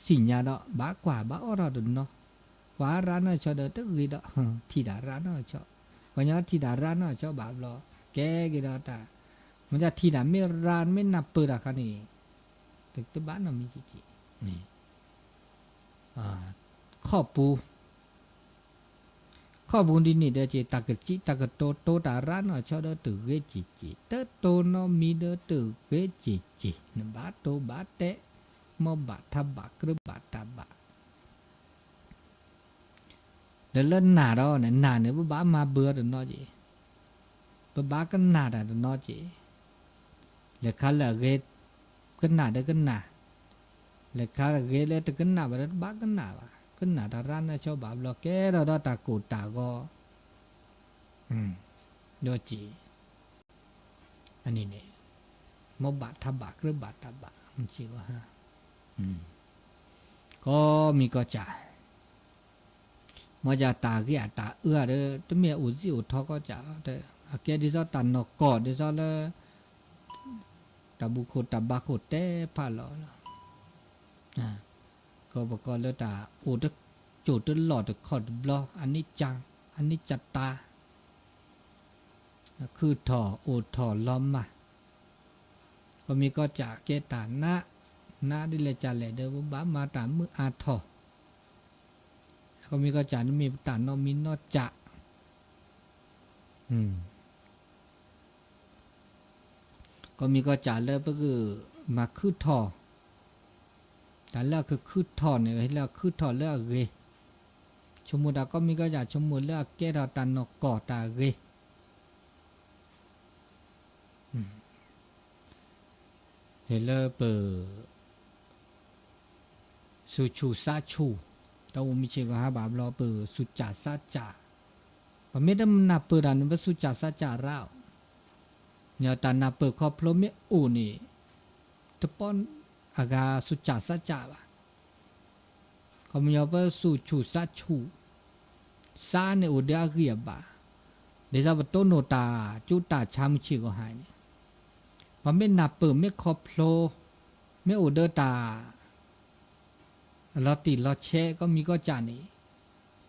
Speaker 2: สิญญาเนาะบากว่าบาอ้อเราเนาะกว่าร้านนั่นชอบเด้อตึกเด้อที่ดาร้านนั่นชอบวันนี้ที่ดาร้านนั่นชอบบาเราแกกี่ดาตามันจะที่ดาไม่ร้านไม่นับเปิดอะคันนี้ตึกตัวบ้านเรามีจีนี่ข้อปูดินี่เดจีตากจิตากโตตาร้านเนาะชอบเด้อตึกเกจีเตโตเนาะมีเด้อตึกเกจีนบาโตบาเตมอบะทับบะกระบะตาบะเดี๋ยวเล่นหนาเราเนี่ยหนาเนี่ยบ้ามาเบื่อเดี๋ยวน้อจีบ้าก็หนาเดี๋ยวน้อจีเหลือข้าเหลือเกก็หนาเดี๋ยวก็หนาเหลือข้าเกเลยแต่ก็หนาแบบบ้าก็หนาว่ะก็หนาตาร้านเนี่ยชอบบาเราแกเราได้ตากูตาก็โดจีอันนี้เนี่ยมอบะทับบะกระบะตาบะมันชื่อว่าฮะก็มีก็จ่ามาจากตาเกี่ยตาเด้อตัวเมียอุจิอุทอก็จ่าเด้อเกี่ยดิซอตันนกอดดิซอเลยตาบุโคตาบาโคเต้พาลอก็บอกก็เลยตาโอ้ตโจตหลอดคอดบลออันนี้จังอันนี้จัตตาคือถอโอถอล้อมมาก็มีก็จ่าเกตานะดิเลจ่าเลยเด้อบ้ามาตามมืออาถอก็มีก็จ่านี่มีตานอมินอจะก็มีก็จ่าเลยก็คือมาคือถอแต่แล้วคือถอเนี่ยให้แล้วคือถอแล้วเกชมุดาก็มีก็จ่าชมุดแล้วแกเราตันนกอตาเกเฮเลเปอสุชูซาชูตาวมิเชก็หาบาบลอเปอสุจาซาจาปะเมดมนาเปอดานเปสุจาซาจาราวเนี่ยตานาเปอคอพลเมอูนี่ตะปอนอากาสุจาซาจาบะก็มีเปอสุชูซาชูซาเนอุเดียกียบะเดซาบโตโนตาจุตาชามชิก็หายเนี่ยปะเมนาเปอเมคอพลเมอูเดตาเราติดเราแช่ก็มีก็จานี่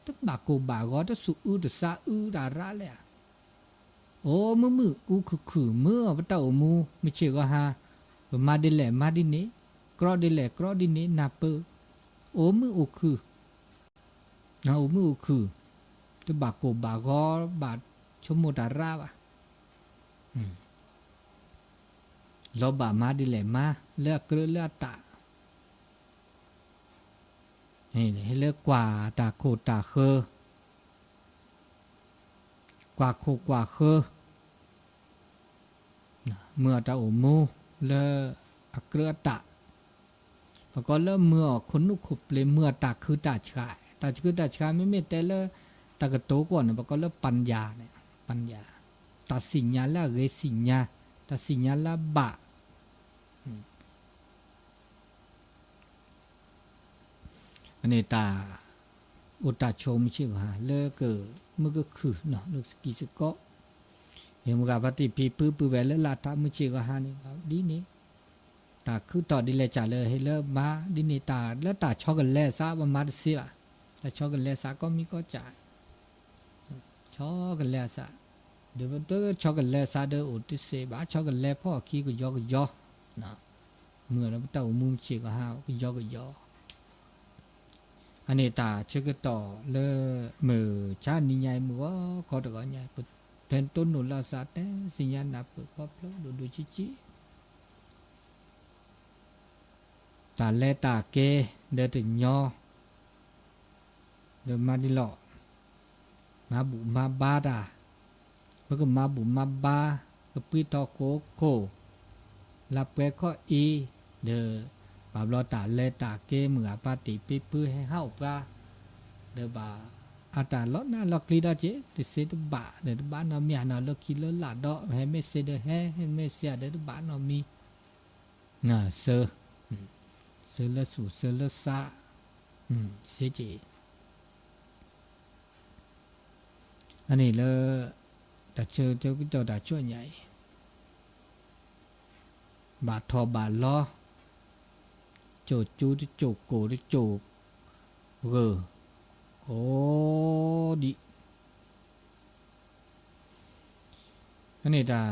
Speaker 2: ถ้าบากกูบากก็ถ้าสุตซาดาระเลยโอ้มือกูคือมือพระเต้ามูไม่เชื่อก็ฮะมาดิแหละมาดินี้กรอดิแหละกรอดินี้นาเปอโอ้มืออุคือนะโอ้มืออุคือถ้าบากกูบากก็บาดชมโมดาระวะเราบามาดิแหละมาเลือกเกลือเลือกตาให้เลือกกว่าตาโคตาเคอกว่าโคกว่าเคอเมื่อตาโอมูเลอเกลือตะแล้วก็เริ่มเมื่อคนนุขุบเลยเมื่อตาคือตาชายตาคือตาชายไม่แต่เลตากระโตก่อนแล้วก็เริ่มปัญญาเนี่ยปัญญาตัดสินญาละเรสินญาตัดสินญาละบะ อันนี้ตาอุตาชมชื่อฮะเลกมึงก็คือเนาะลูกกิสก็เห็นมึงกับปฏิพีปื้อแหวนเลลาตามึงชื่อฮะนี่ดีนี่ตาคือต่อดีเลยจ่าเลยให้เลมาดีนี่ตาแล้วตาชอบกันแล่ซะว่ามาเสียแต่ชอบกันแล่ซะก็มีก็จ่ายชอบกันแล่ซะเดี๋ยวตัวชอบกันแล่ซะเด้ออุติเสบ้าชอบกันแล่พ่อขี้ก็ย่อนะเมื่อเราเต่ามุมชื่อฮะก็ย่ออันนี้ตาเชื่อก็ต่อเลมือชาติใหญ่มือว่าก็ตะก้อใหญ่ปุ๊บเป็นต้นหนุนลาซาเต้สิญญาณนับปุ๊บก็เพลดูชิตาแลตาเกเดินถึงยอเดินมาดิหลอมาบุมาบาดาเมื่อก็มาบุมาบาก็ปีตอโคลับแกก็อีเดอบาบลอตาเลตาเกมือปาติปีปื้อให้เฮากาเดอบาอาตาลอน่าลอกลีดาเจติเสดบะเดอบานอมีนาลอกิลลาดอให้ไม่เสดให้ไม่เสียเดอบานอมีน่ะเซลสูเซลซาเสจอันนี้เลแต่เจอก็ตัวดาช่วยใหญ่บาทอบาทล้อโจจูที่โจโกที่โจโอ้ดิอันนี้ดา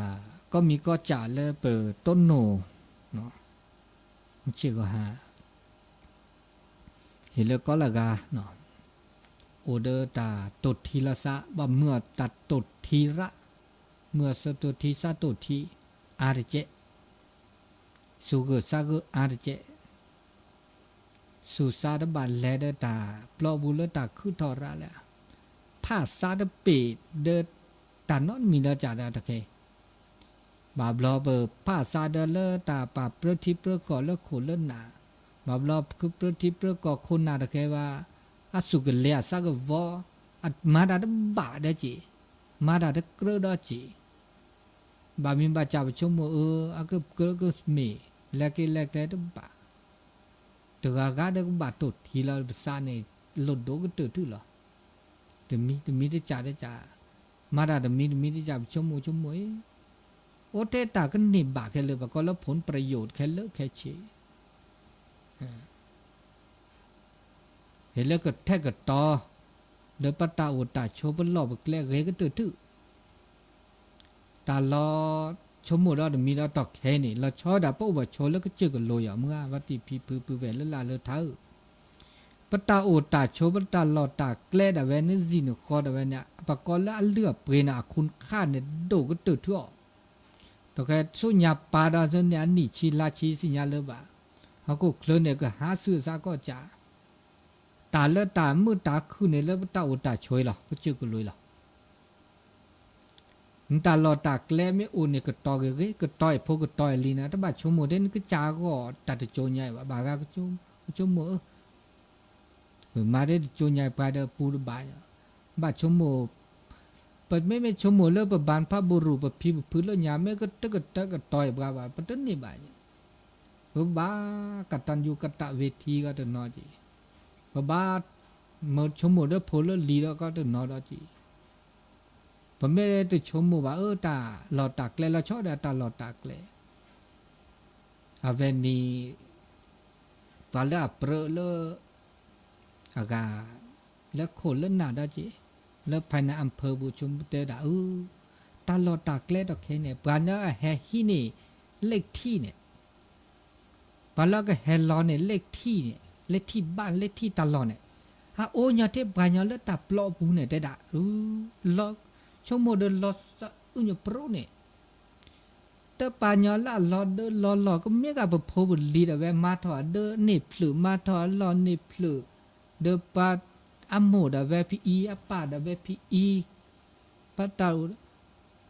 Speaker 2: ก็มีก็จ่าเลยเปิดต้นโนเนาะมันชื่อก็หาเห็นแล้วก็ละกาเนาะโอเดอร์ตาตดทีละสะบ่เมื่อตัดตดทีระเมื่อสตุทีสะตดทีอาร์เจสุกสะกอาร์เจสุสาดบาลแลเดตาปลอบุลตาคือทอระแหละผ้าซาดเปเดตานอนมีละจาดาตะเคบาบลอเบอผ้าซาดเลตาปาเปรทิเปรกอเลโคเลนาบาบลอคือเปรทิเปรกอคนนาตะเคว่าอสุกเลียสักวออัดมาดาดบาดจีมาดาดเกรดจีบามินบาจาบชมอักเกรกมีแลกแลกแต่บาตัวกาเด็กบาดตุดทีละภาษาเนี่ยหลุดโดก็ตื่นถือหรอแต่มีได้จ่ามาดาแต่มีได้จ่าชมโอเตตาก็หนีบาแค่เลยบาก็แล้วผลประโยชน์แค่เลิกแค่เชเห็นแล้วก็แทกก็ต่อเดี๋ยวปตาอุตาโชว์บนหลอกแกล้เรก็ตื่นถือตาล้อชมเราเดี๋ยวมีเราตอกแค่นี่เราชอบด่าปุ๊บว่าโชว์แล้วก็เจอกันเลยอ่ะเมื่อวันที่พี่ปื้อแหวนแล้วลาเลเท้าปตาโอตาโชว์ปตาหลอตาแกล้ด่าแหวนนี่จีนคอด่าแหวนเนี่ยปากกอแล้วเลือดเปรน่ะคุณค่าเนี่ยโดก็ตื่นทั่วแต่แค่สุญญาปาดาจนเนี่ยนี่ชีลาชีสิญญาเลยบ่าเขาก็เคลื่อนเนี่ยก็หาซื้อซะก็จ่าตาเลือดตามือตาคือเนี่ยแล้วปตาโอตาช่วยหรอก็เจอกันเลยหรอตาหลอดตากแกล้ไม่อุ่นเนี่ยก็ต่อก็ต่อยพวกก็ต่อยลีนะถ้าบาดชั่วโมงเด่นก็จ้าก็ตัดโจนใหญ่ว่าบาก็ชั่วโมงมาได้โจนใหญ่ไปเดปูดบาบาดชั่วโมงเปิดไม่ชั่วโมงเลิกประบานพระบุรุษประพิบพื้นแล้วยามไม่ก็ตะก็ต่อยบาปต้นนี่บาบากตันอยู่กตะเวทีก็จะนอจีบาเมื่อชั่วโมงเลิกพลแล้วลีแล้วก็จะนอดจีผมไม่ได้ติดชมว่าตาหลอดตากเลยเราชอบแต่ตาหลอดตากเลยอาเวนีตอนแรกเปรอะเลอากาแล้วคนเล่นหนาได้จีแล้วภายในอำเภอบุชุมเตดาตาหลอดตากเลยดอกแค่เนี่ยปานแล้วแห่ฮีนี่เลขที่เนี่ยปานแล้วก็แห่ลอเนี่ยเลขที่เนี่ยเลขที่บ้านเลขที่ตาหลอดเนี่ยฮะโอ้ยาเทปานยาแล้วตาปลอบูเนี่ยเตดาลอชั่วโมงเดินรถอุ่นอยู่โปรเนี่ยแต่ปัญญาละรอเดินรอก็ไม่กับพบบุรีแต่แวมาถอดเดินนี่พลือมาถอดรอนี่พลือเดินปาอัมโมดาเวพีอีอปาดาเวพีอีปาตา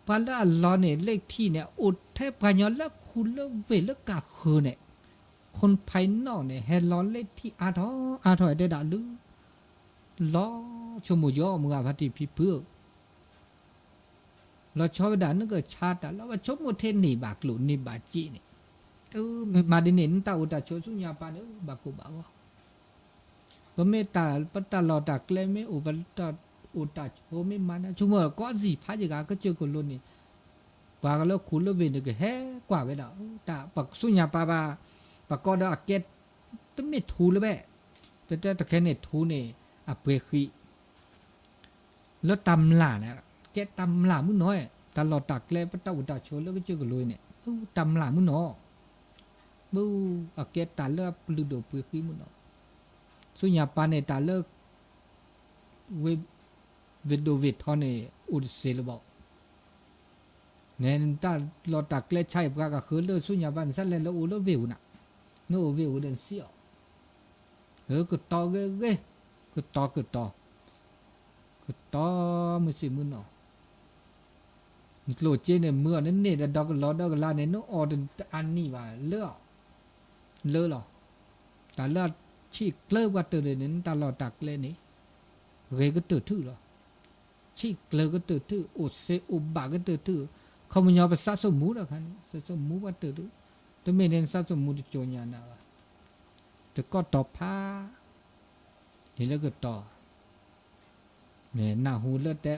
Speaker 2: ปาละรอเนี่ยเลขที่เนี่ยอุดแทบปัญญาละคุณละเวลกาคือเนี่ยคนภายนอกเนี่ยเฮลอนเลขที่อาถอยได้ด่าลือล้อชั่วโมงย่อมึงอาพัติพี่เพื่อเราชอบด่านั่นก็ชาติแล้วว่าชอบโมเทนนี่บากหลุนนี่บาจีนี่มาดิเน้นตาอุตาโชสุญญาปาเนบากุบาว ปเมตาปตาลอตาเกลไม่อุปตาอุตาโชไม่มานะชั่วโมงก็สิพาจิกาก็เจอคนรุ่นนี่ปากแล้วคุณแล้วเวนก็แฮ่กว่าไปแล้วตาปักสุญญาปาปากก็ดอกเก็ตต้ไม่ทูเลยแม่แต่ตะแค่เนี่ยทูเนี่ยอ่ะเปรคีแล้วตำหล่าเนี่ยเก็ตตำหล่ามื้อน้อยตลอดตาเกลปตาอุตาโชแล้วก็เจอคนรุ่นเนี่ยตำหล่ามื้อน้อยบูอ่ะเก็ตตาเลือกปลุกดเปรคีมื้อน้อยสุญญาปาเนี่ยตาเลิกเววิดวิดท่อนี่อุดเซลบอกเนี่ยตาเราตักเล็ดใช่ปะก็คือเลือดสุญญาบันสั่นเลยแล้วอุดแล้ววิวน่ะนู้วิวเดินเสียวก็ต่อเก้ก็ต่อมือสิมือหนอโหลดเจเนี่ยเมื่อนั้นเนี่ยดอกล้อดอกลาเนี่ยนู้ออดอันนี้ว่าเลือหรอแต่เลือดชีกเลิกว่าตื่นเลยนั้นตาเราตักเล็ดนี่เรก็ตื่นทื่อหรอชีกเลิกก็ตื่นทื่ออุดเซอุบากก็ตื่นทื่อเขาไม่ยอมไปซัดสมุดหรอกครับซัดสมุดว่าตื่นทื่อแต่ไม่เน้นซัดสมุดโจรยานาว่าแต่ก็ต่อผ้าเห็นแล้วก็ต่อเนี่ยหน้าหูเลือดแต่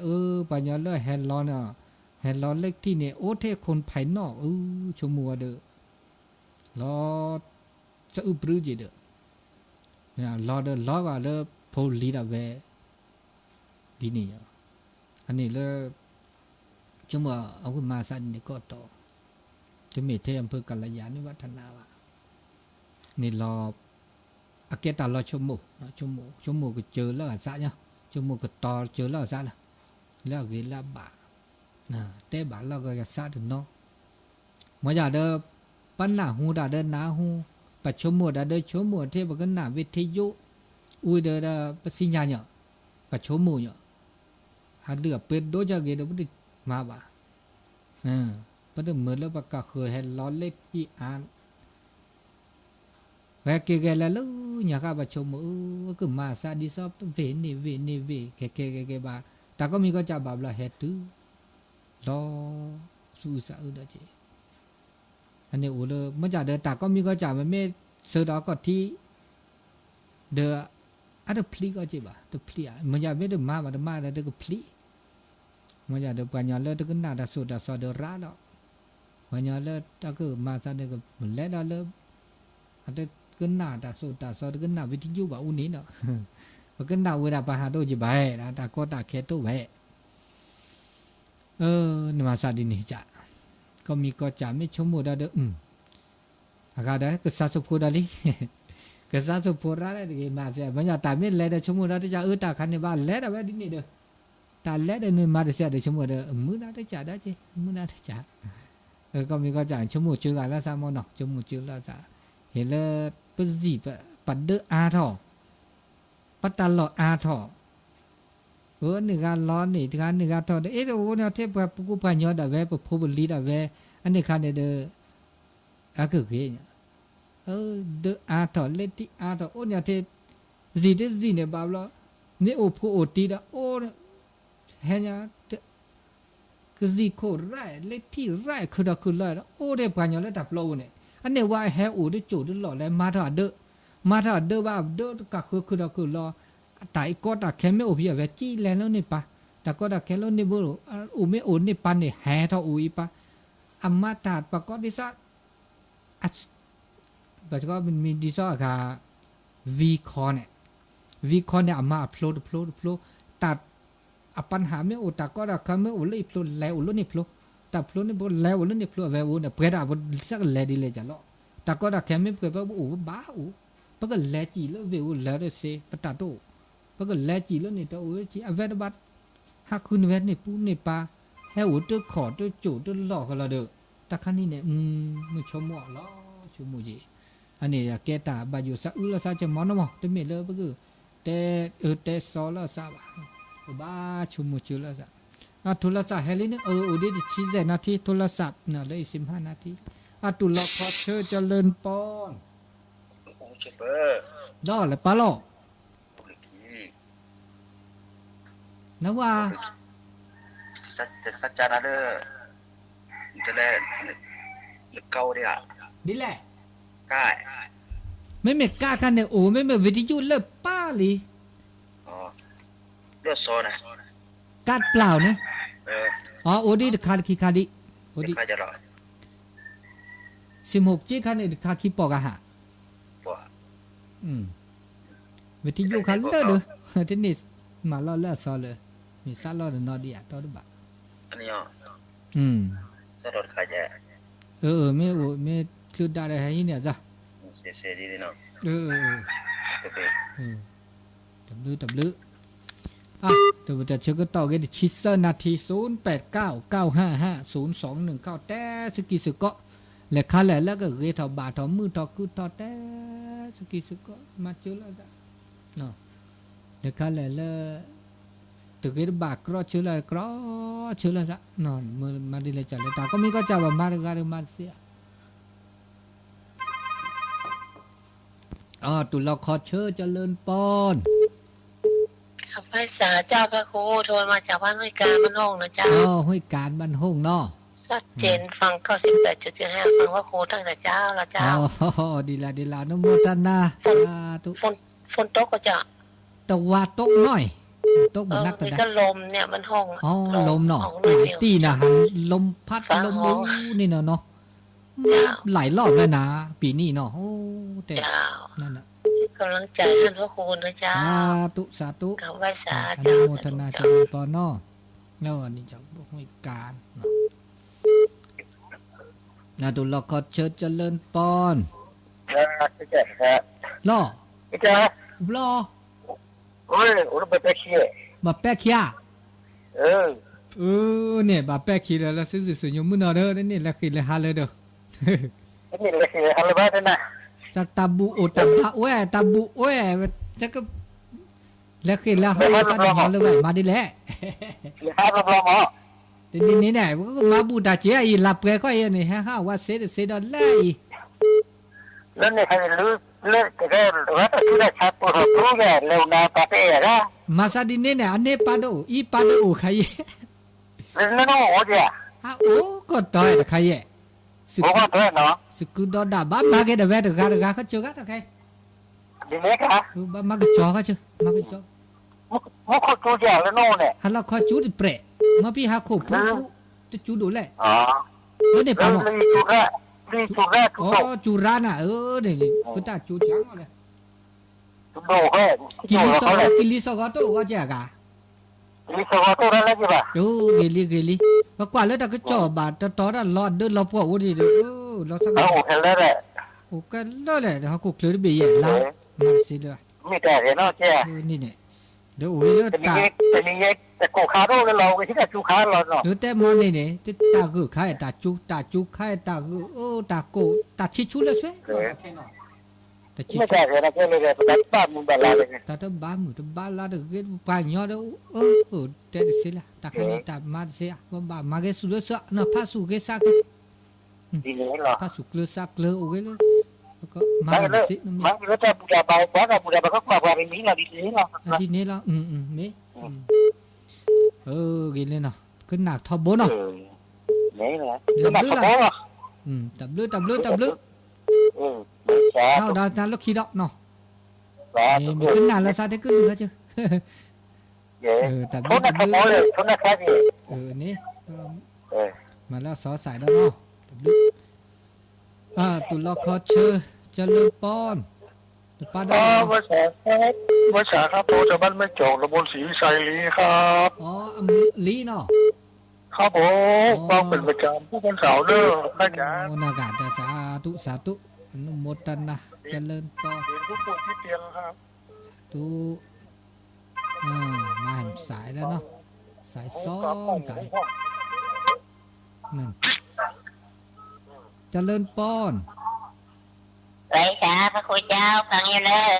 Speaker 2: ปัญญาเลือดแฮนด์ร้อนอ่ะแฮนด์ร้อนเล็กที่เนี่ยโอ้เท่คนภายนอกชมัวเด้อรอจะอุปรุจิเด้อเนี่ยรอเด้อรอก็เด้อโพลีดาเวดีนี่อ่ะอันนี้เลยจมัวเอาขึ้นมาสั่นนี่ก็ต่อจะมีเทอำเภอกัลยาณิวัฒนาวะนี่รออาเกตารอชั่วโมงก็เจอแล้วซะเนี่ยชั่วโมงก็ต่อเจอแล้วซะละแล้วก็ละบาเตะบาแล้วก็ซะถึงเนาะมาจากเด้อปัญหาหูดาเด้อนาหูปัจชั่วโมงดาเด้อชั่วโมงเทบกันหนาวิทยุอุ้ยเด้อปัสิญญาเนี่ยปัจชั่วโมงเนี่ยหาเลือเป็ดโดจากเกเด้อบ่ได้มาบ่ปะเด้อเหมือนแล้วปะกะเคยให้ล้อเล็กอีอ่านแกเกแล้วญาก็ปัจชั่วโมงก็มาซะดิซอเวนี่แกบาแต่ก็มีก็จะบาบละเฮ็ดตื้อรอสู้ซะดะเจอันนี้อูเลยมันจะเด้อแต่ก็มีก็จะมันไม่เสือดอกก็ที่เด้ออันพลีก็จิบ่ะตะพลีมันจะไม่ได้มาเด้อก็พลีมันจะเด้อปัญญาเลยตะก็น่าดาสุดาซอเด้อราดอกปัญญาเลยตะก็มาซะเด้อก็แลดาเลยอันเด้อก็น่าดาสุดาซอเด้อก็น่าวิทยุบ่อุนี้เนาะมันก็น่าเวลาปะหาโตจิบ่นะตะก็ตะแค่โตแวนมาซะดินี่จ้ะก็มีก็จะไม่ชมดาเด้ออากาศได้ก็ซาสุโพดาลิก็ซาสุโพราได้ดิมาเสียมันจะตามไม่แลได้ชมดาได้จ้ะตาคันในบ้านแลได้แบบนี้เด้อตาแลได้นี่มาได้เสียได้ชมดามื้อน่าได้จ้ะได้จิมื้อน่าได้จ้ะก็มีก็จะชมชื่อกันแล้วซะมอเนาะชมชื่อแล้วซะเห็นแล้วปจิปัดเดออาทอปัตตลออาทอนี่ก็ร้อนนี่ที่กันนี่ก็ทอโอ้เนี่ยเทพกูปัญญาดาเวปโพบลีดาเวอันนี้คันเด้ออาคือเกเนี่ยเดออาทอเลติอาทอโอ้เนี่ยเทจีเนี่ยบาบลนี่โอพูโอตีดาโอ้เฮญาก็จีโคไรเลติไรคือดาคือไรโอ้เดปัญญาเลดับโลเนี่ยอันนี้ว่าเฮอูได้จูดหล่อแล้วมาทอเดอว่าเดอก็คือดาคือรอแต่ก็ตาแค่ไม่โอพีเวจีแล้วนี่ปะแต่ก็ตาแค่แล้วนี่บุรุษไม่โอนนี่ปันนี่แห่ทออุยปะอามาตาดปะก็ดิซะปัจจุบันมันมีดิซะกับวีคอนเนี่ยอามาอัพโหลดตัดปัญหาไม่โอตาก็ตาแค่ไม่โอเลยอัพโหลดแล้วนี่อัพโหลดแต่อัพโหลดนี่บุแล้วนี่อัพโหลดเวเนี่ยเพื่อได้บุสักแล้วดีเลยจ้ะล้อแต่ก็ตาแค่ไม่เพื่อว่าบ้าปะก็แล้วจีแล้วเวแล้วได้เสปะตาโตปะก็แลจีแล้วนี่ตะโอ้จีอเวดบัดฮักคุณเวดนี่ปูนี่ปาเฮอูตขอตจูตหลอกละเด้อตะคันนี่เนี่ยมึงชมหมอล้อชมมูจีอันนี้แกตาบาอยู่ซะละซะจะมอนมอตะเมเลปะคือแต่ซอละซะบ้าชมมูจืละซะโทรศัพท์เฮลินี่อุดิชีเจนาทีโทรศัพท์น่ะเลย15นาทีตุลขอเชิญเจริญปอน
Speaker 3: โอ้เชเปอร์
Speaker 2: ดอเลยปะล่อนะว่า
Speaker 3: สัจจานะเด้อจะแลเก่าเด้อ
Speaker 2: ดิแหละ
Speaker 3: ก้า
Speaker 2: ไม่กล้าคันเนี่ยโอ้ไม่วิทยุเลิกป้า หลี
Speaker 3: อ๋อเลือดซอนะ
Speaker 2: กัดเปล่าเนี่ย
Speaker 3: เออ
Speaker 2: อ๋อโอดีคาคิคาดิโอดี
Speaker 3: ใครจะรอ
Speaker 2: 16จีคันเนี่ยคาคิปอกอะฮะ
Speaker 3: ปะ
Speaker 2: วิธีอยู่คันเลอเด้อทีนี้มาล้อเลอซอเลยมีซาล้อเดนอดีอะตอดบะ
Speaker 3: อันนี้อ๋อ สลดใครจะ
Speaker 2: ไม่คือได้ให้เนี่ยจ้ะ
Speaker 3: เสียดีๆเนาะ ตัวเป็ด
Speaker 2: W อ่ะตัวจะเช็คก็ต่อกันชิเซอร์นาที0899555021แต่สกิสึก็และคันแล้วก็เกทบาทมือทอคือทอแต่สกิสึก็มาเจอแล้วจ้ะเนาะและคันแล้วตัวเกบาครอเชื่อแล้วครอเชื่อแล้วจ้ะเนาะมาดีเลยจ้ะเลยตาก็มีก็จะว่ามาเรื่องมาเสียตุลาคอเชื่อเจริญปอน
Speaker 4: ข้าพเจ้าเจ้าพระครูโทรมาจากบ้านห้วยการบ้านห้องนะเจ้า
Speaker 2: ห้วยการบ้านห้องเนาะ
Speaker 4: ชัดเจนฟัง98.75ฟังว่าครูตั้งแต่เจ้าละเจ้า
Speaker 2: ดีละนโมทนาตุ
Speaker 4: ฝนตกก็จะ
Speaker 2: ตะว่าตกน้อยตกบ่นัก
Speaker 4: มี
Speaker 2: แต่
Speaker 4: ก็ลมเนี่ยมันห้อง
Speaker 2: ลมเนาะ
Speaker 4: ของ
Speaker 2: หลาย
Speaker 4: เดียว
Speaker 2: ตีนะหันลมพัด
Speaker 4: ฟ้า
Speaker 2: ลม
Speaker 4: ห้อง
Speaker 2: นี่เนาะ
Speaker 4: เจ้า
Speaker 2: หลายรอบแล้วนะปีนี้เนาะโอ้แต่
Speaker 4: เจ้า
Speaker 2: นั่นน่ะ
Speaker 4: ให้กำลังใจท่านพระครูนะเจ้า
Speaker 2: สาธุ
Speaker 4: กับไหว้สา
Speaker 2: อนุ
Speaker 4: เจ้า
Speaker 2: โมทนาเจ
Speaker 4: เจ้า
Speaker 2: ริญปอนเนาะแล้วอันนี้จะห้วยการเนาะนาตุลกอเชิญเจริญปอน ล่อ
Speaker 1: จ้า
Speaker 2: ล่อ
Speaker 1: โอ้ยโอ้ยไปเชี่ย
Speaker 2: มาแป๊กขี้
Speaker 1: เออ
Speaker 2: เนี่ยบาแป๊กขี้แล้วซื้อๆยมมือเนาะเด้อนี่ละขี้ละหาเลยเด้อ
Speaker 1: นี่เลยสิอะไรบ้างนะ
Speaker 2: สักตาบุโอตาบะโอ้ยตาบุโอ้ยจักก็แล้วขี้ละหาสักหาเลยว่ามาดิแหละ
Speaker 1: อย่าห้ามรอหมอ
Speaker 2: ทีนี้เนี่ยก็มาบูดาเจียอีหลับแกก็ยังนี่ฮะว่าเสดอลเลย
Speaker 1: แล้วเนี่ยใครรู้เลิกแต่ก็ว่าที่ได้ชัดปวดรู้แก่เร็วนาปาเต้นะ
Speaker 2: มาซาดิเนี่ยอันนี้ปาโดอีปาโดใคร
Speaker 1: แล้วน้องโอ้ย
Speaker 2: โอ้ก็ต่อยใคร
Speaker 1: บอกว่าเธอเนาะ
Speaker 2: สกุดดาบ้ามาเกดเวดกาเขาเจอกันใคร
Speaker 1: ดีไหมคะ
Speaker 2: บ้ามาก็จ่อเขาเจอมาก็จ่อ
Speaker 1: มุกจูเจียแล้วโน่เนี่ย
Speaker 2: ฮัลโหลขอจูดเประมาพี่หาโคปุ๊จะจูดูเลย
Speaker 1: อ๋อ
Speaker 2: แล้วเนี่ย
Speaker 1: แล้
Speaker 2: ปาว
Speaker 1: รีจูแรก
Speaker 2: อ๋อจูราน่ะเนี่ยก็ตาจูจังเลย
Speaker 1: จูโดเฮ้ย
Speaker 2: กิลิสก็โตก็เจ้ากะ
Speaker 1: ลิสก็ตัวอะไรกี่บาท
Speaker 2: โอ้เกลิว่ากว่าแล้วแต่ก็จ่อบาดตอนนั้นรอดเดินเราพวกอุ้ยเราสัก
Speaker 1: เอาเห็นแล้วแหละ
Speaker 2: โอ้ก็แล้วแหละเขาคุกเลยบีอ่ะแล้วมันสิเด้อ
Speaker 1: มีแต่เห็นเนาะเจ้
Speaker 2: นี่เนี่ยเดี๋ยวโอ้ยแล้ว
Speaker 1: จะมี
Speaker 2: ตา
Speaker 1: จะมีแต่โกคาโร่แล้วเราไปที่แต่จูคาเราเนาะ
Speaker 2: เดี๋ยวแต่มอนี่เนี่ยตาคือขายตาจูขายตาคือตาโกตาชิชุแล้วใช่ตาชิ
Speaker 1: ไม่แต่เห็นนะเจ้เลยแต่บ้านมุนบาลาเลย
Speaker 2: ตาบ้ามือตาบ้าลาเด้อเกิดปายอเด้อแต่เสียละตาคันนี้ตามาเสียว่าบ้ามาเกสุเลสนะพาสุเกสัก
Speaker 1: ดีนี้เหรอ
Speaker 2: พาสุเกลสักเลโอเกลแล้วก็มา
Speaker 1: มันเลย
Speaker 2: สิ
Speaker 1: มันก็จะบูชาไปเพราะเราบูชาไปก็กว่าเป็นนี้เราดีนี้เนาะ
Speaker 2: ทีนี้ละนี่กินเลยเนาะขึ้นหนักทอบเนาะ
Speaker 1: นี่แหละสมัครเขาเหรอ
Speaker 2: ตับเลือ
Speaker 1: ไม่ใช่
Speaker 2: เข้าดาวนั้นแล้วขี้ดอกเนาะ
Speaker 1: แต่
Speaker 2: มีขึ้นหนักแล้วซาได้ขึ้นเหลือจ้ะ
Speaker 1: เยอะทุนนะขโมยเลยทุนนะแค่นี้
Speaker 2: นี่มาแล้วสอสายแล้วเนาะตับเลือตุลคอเชอเจริญปอนป้าได้
Speaker 1: ภาษาครับภาษาครับโตจากบ้านไม่จงตำบลศรีวิชัยลีครับ
Speaker 2: ลีเนาะ
Speaker 1: ครับผมฟังเป็นประจำผู้คนสาวเด้อพระอาจารย์
Speaker 2: นากาศสาธุอนุโมทนาเจริญปอน
Speaker 1: เห็นผู้ป่วยที่เตียงครับ
Speaker 2: ตุมาเห็นสายแล้วเนาะสายซ้อนกันนั่นเจริญปอน
Speaker 4: ไรจ้าพระครูเจ้าฟังอยู่เลย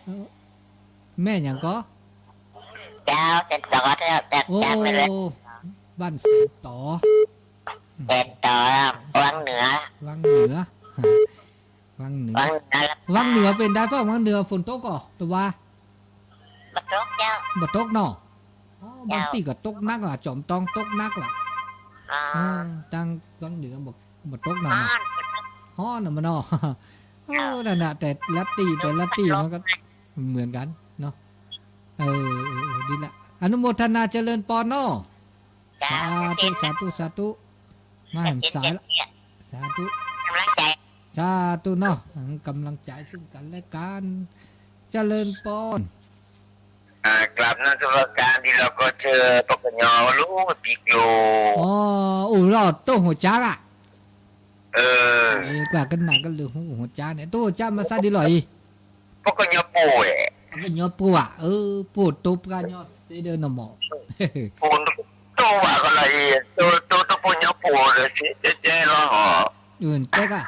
Speaker 2: แม่อย่างก็
Speaker 4: เจ้าเสร็จต่อแล้วแต่
Speaker 2: โอ้
Speaker 4: จับไปเลย
Speaker 2: บ้านเสียงต่อ
Speaker 4: เสร็จต่อวังเหนือ
Speaker 2: วังเหนือวังเหนือ
Speaker 4: วังเหนือ
Speaker 2: วังเหนือเป็นได้ป่ะวังเหนือฝนตกก่อตัวว่า
Speaker 4: บัดรกเจ้า
Speaker 2: บ่ตกเนาะบางทีก็ตกนักล่ะจอมต้องตกนักล่ะตั้งวังเหนือบ่ตกเนาะฮ้อนน่ะมันเนาะนั่นน่ะแต่ละตีมันก็เหมือนกันเนาะ ดีละอนุโมทนาเจริญปอนเนาะ
Speaker 4: จ้า
Speaker 2: สาธุมาแห่งสายละสาธุ
Speaker 4: กำลังใจ
Speaker 2: สาธุเนาะกำลังใจซึ่งกันและกันเจริญปอน
Speaker 3: กลับนันสุรการที่เราก็เจอปกญอรู้ปิกโล
Speaker 2: อ๋อรอดโตหัวจ้าอ่ะ
Speaker 3: เออ
Speaker 2: กว่ากันหนักกันเลยหัวจ้าเนี่ยโตหัวจ้ามาซาดีหน่อย
Speaker 3: ปกญอป่วย
Speaker 2: กันยอปูอ่ะปูตุบกันยอเสเดินหมอ
Speaker 3: ปูนตัวว่าอะไรตัวปูญอป่วยเลยสิเจ๊ๆแล้วเหรอ
Speaker 2: เจ๊กอ่ะ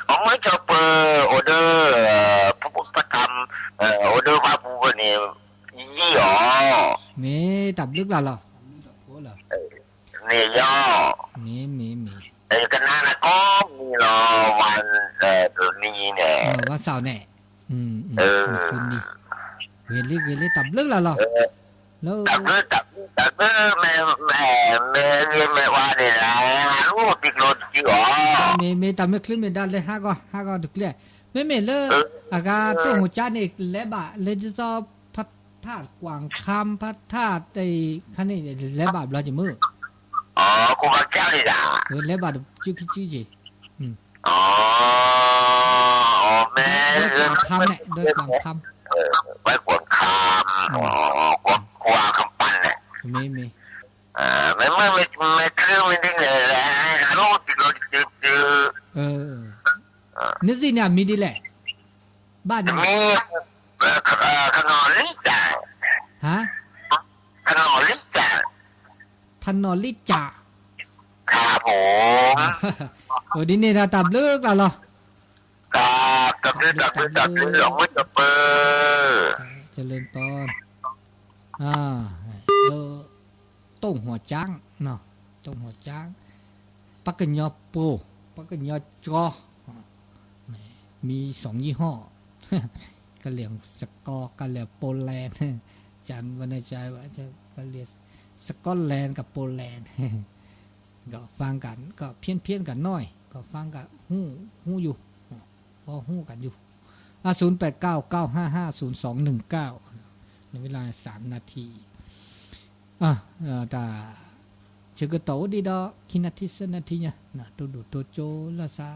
Speaker 3: ông mới cho orderพระธรรมorder พระผู้นี่ยี่หรอ
Speaker 2: นี่ตับลึกละหรอ
Speaker 3: นี่ย่อ
Speaker 2: มี
Speaker 3: กันนานะก็มีรอวันตัวนี้เนี่ย
Speaker 2: วันเสาร์เนี่ยคุณดีเวลี่ตับลึกละหรอแล้ว
Speaker 3: ตับลึกแม่ว่าเนี่ยนะรู้ติดรถจีอ๋อ
Speaker 2: มีตับไม่คลื่นไม่ได้เลยห้าก็ถึกเลยไม่เลยอากาศตัวหัวใจนี่แลบะเลยจะชอบพัดธาตุกวางคำพัดธาตุไอ้คันนี้แลบะเราจะมือ
Speaker 3: กูก็แก้เลยจ้ะ
Speaker 2: แลบะจุกจี
Speaker 3: แม่
Speaker 2: กวางคำเนี่ยด้วยกวางค
Speaker 3: ำไว้กวางคำกวางคำปั้นเนี่ย
Speaker 2: มี
Speaker 3: ไม่เครื่องไม่ได้เลยรู้ติดรถจืด
Speaker 2: นึกสิเนี่ยมีดีแหละบ้าน
Speaker 3: มีขนมลิจ่า
Speaker 2: ฮะ
Speaker 3: ขนมลิจ่า
Speaker 2: ถนนลิจ่า
Speaker 3: ครับผม
Speaker 2: ดีเนี่ยตับเลิกแล้วเหรอ
Speaker 3: ตับเลือกหลงไม่จะเปิด
Speaker 2: เจริญปอนต้มหัวจ้างเนาะต้มหัวจ้างปักกยอปูปักกยอจอมี2 ยี่ห้อกะเหลี่ยงสกอร์กะเหลี่ยงโปแลนด์จันวันในใจว่าจะกะเหลี่ยงสกอตแลนด์กับโปแลนด์ก็ฟังกันก็เพี้ยนกันน้อยก็ฟังกันหู้อยู่พอหู้กันอยู่0899550219ในเวลา3 นาทีแต่ชื่อโตดีดอกคินาทีนาทีเนี่ยนะตัวดูตัวโจลาซา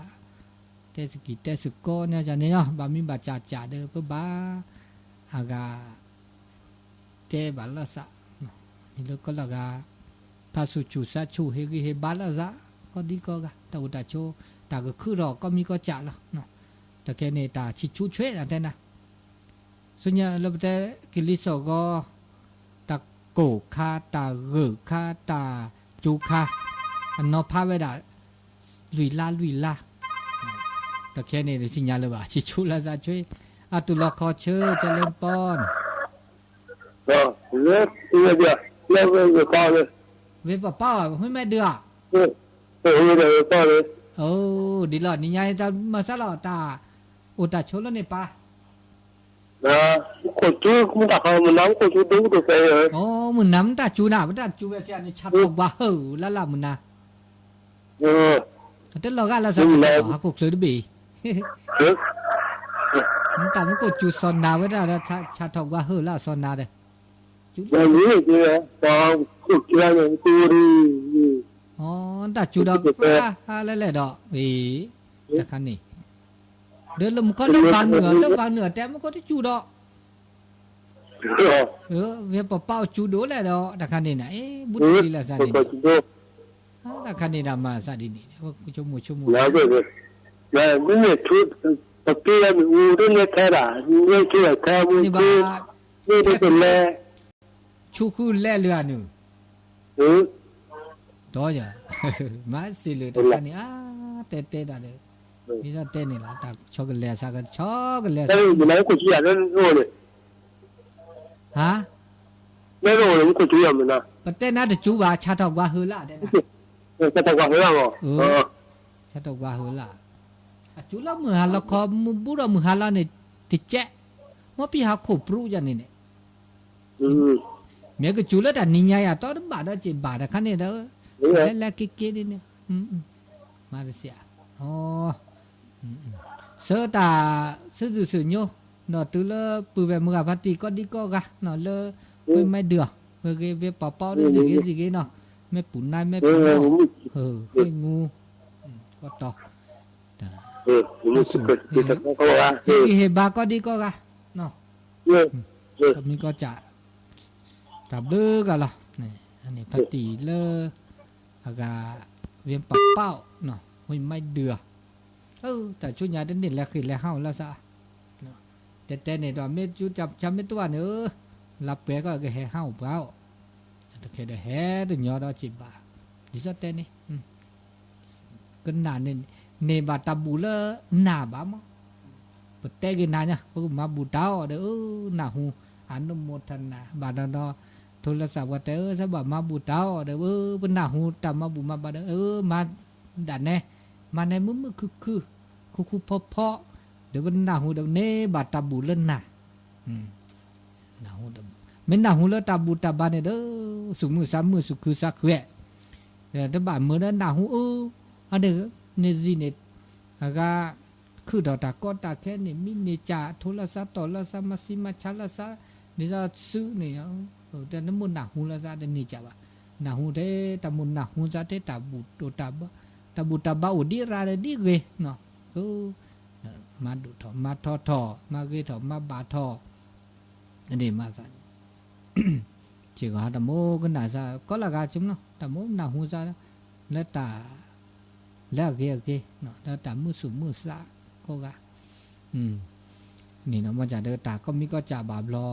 Speaker 2: เตสกิเตสโกเนี่ยจะเนี่ยบามีบาจ่าเด้อปะบาอากาเตบาลาซานี่แล้วก็ละกาพาสุจูซาชูเฮบาลาซาก็ดีก็กะแต่อุตาโชแต่ก็คือรอก็มีก็จ่าละเนาะแต่แค่นี้ตาชิชูช่วยนะแต่นะส่วนใหญ่เราแต่กิลิโซก็โกคาตาเกคาตาจูคาอันนอพาไว้ด่าลุยล่าแต่แค่นี้สิญญาเลยว่าชิชูลาซาช่วยตุลคอเชอร์เจริญปอน
Speaker 5: เลิกเป้าเลย
Speaker 2: เว็บเป้าไม่เดือ
Speaker 5: เป้าเลย
Speaker 2: โอ้ดีหลอดนี่ไงจะมาซะหลอดตาอุตาชนแล้วเนี่ยปะ
Speaker 5: คนจูมึงตาเขามึงน้ำคนจูดูดูไปเลย
Speaker 2: มึงน้ำตาจูน่ะมึงตาจูแบบเสียนี่ชัดบอกว่าละมึงนะแต่เราก็ละสักหากุกเลยดิบีมึงตามึงก็จูซอนนาไว้ได้แล้วชัดบอกว่าละซอนนาเด้
Speaker 5: จูนี่เนี่ยตอนกุกอะไรอย่างตูดี
Speaker 2: ตาจูดอกอะไรดอกแต่คันนี้เดินลมก็เลือกวางเหนือแต่มันก็ได้จูดอกเวียเป้าจูโดแหละดอกแต่คันนี้นะบุตรดีละซาดิแต่คันนี้ดำมาซาดินี่ว่าชั่วโมง
Speaker 5: แล้วมึงเนี่ยชุดตะเกียบอูด้วยเนี่ยแค่ละเนี่ยช่วยแค่มึงคือนี่ได้เป็นแล่
Speaker 2: ชูคือแล่เรือหนึ่งต่อจ้ะมาสิเลยแต่คันนี้เตะได้เลยนี่จะเต้นนี่ล่ะตาช็อกโกแลตซะก็ช็อกโกแลต
Speaker 5: อยู่ไหนกูชี้อ่ะนั่นโน่เลย
Speaker 2: ฮะ
Speaker 5: ไม่รู้เลยกูชี้อ่ะมันนะ
Speaker 2: ปะเต้นน่ะจะจูบาชาตอกว่าฮือล่ะเด้นะ
Speaker 5: ชาตอกว่าฮือล่ะบ่
Speaker 2: ชาตอกว่าฮือล่ะจูละมือหาละคอมุบุระมือหาละนี่ติแจ๊มอปีหาขบปรุจันนี่เนี่ยเมียก็จูละแต่นิญาอ่ะตอนบาดจิบาดคันนี่เด้อแล้วกิ๊กๆนี่เนี่ยมาเลเซียเสือตาสื่อโย เนาะตือเลอปือแบบมือพัติก็ดีก็กะเนาะเลอไม่เดือเฮ้ยเวปอๆด้วยสิเนาะไม่ปุ่นนายไม่ปุ่นเนาะเฮ้ยงูก็ต่อเฮบาก็ดีก็กะเนาะก็มีก็จะตับเลือกันละนี่อันนี้พัติเลออากาเวียนปะเป้าเนาะไม่เดือแต่ชุดยาเด่นๆแล้วคือแล้วเฮาแล้วซะแต่เนี่ยตอนไม่จุจับจำไม่ตัวเนอะรับเปก็แห่เฮาเปล่าแต่แค่ได้แห่ตัวย่อดอจิบาดิสัตเตนี่ก็นานเนี่ยบาตาบูเลหน้าบ้ามปะเตกินนานเนี่ยพวกมาบูเต้าเด้อหน้าหูอนุโมทนาบาดนอโทรศัพท์ว่าแต่สบมาบูเต้าเด้อเป็นหน้าหูตามมาบูมาบาดมาดันแน่มาในมือคือเพาะเดี๋ยววันหน้าหูเดี๋ยวเน่บาตาบูเล่นหน้าหน้าหูเดี๋ยวไม่หน้าหูแล้วตาบูตาบานเนี่ยเด้อสุมือสามมือสุคือสักแหวะแต่บ้านเมื่อนั้นหน้าหูอันเด้อเนจีเนตอากาคือดอกตาก็ตาแค่เนี่ยมิเนจ่าโทรศัพท์ต่อละสมาซิมาชัลละซะนี่จะซื้อเนี่ยแต่น้ำมันหน้าหูละซะเดี๋ยวนี่จ้ะว่าหน้าหูเด้ตามุนหน้าหูซะเด้ตาบูโตตาบูตาบ้าอุดิราเดดิเกเนาะคือมาดูถอมาทอมาเกถอมาบาทออันนี้มาซะจิกาตะโมกันน่ะซะก็ละกาจุมเนาะตะโมน่ะฮูซะแล้วตาแล้วเกเนาะแล้วตามือสุมือซะก็กะนี่เนาะมาจากเดตาก็มีก็จ่าบาบรอ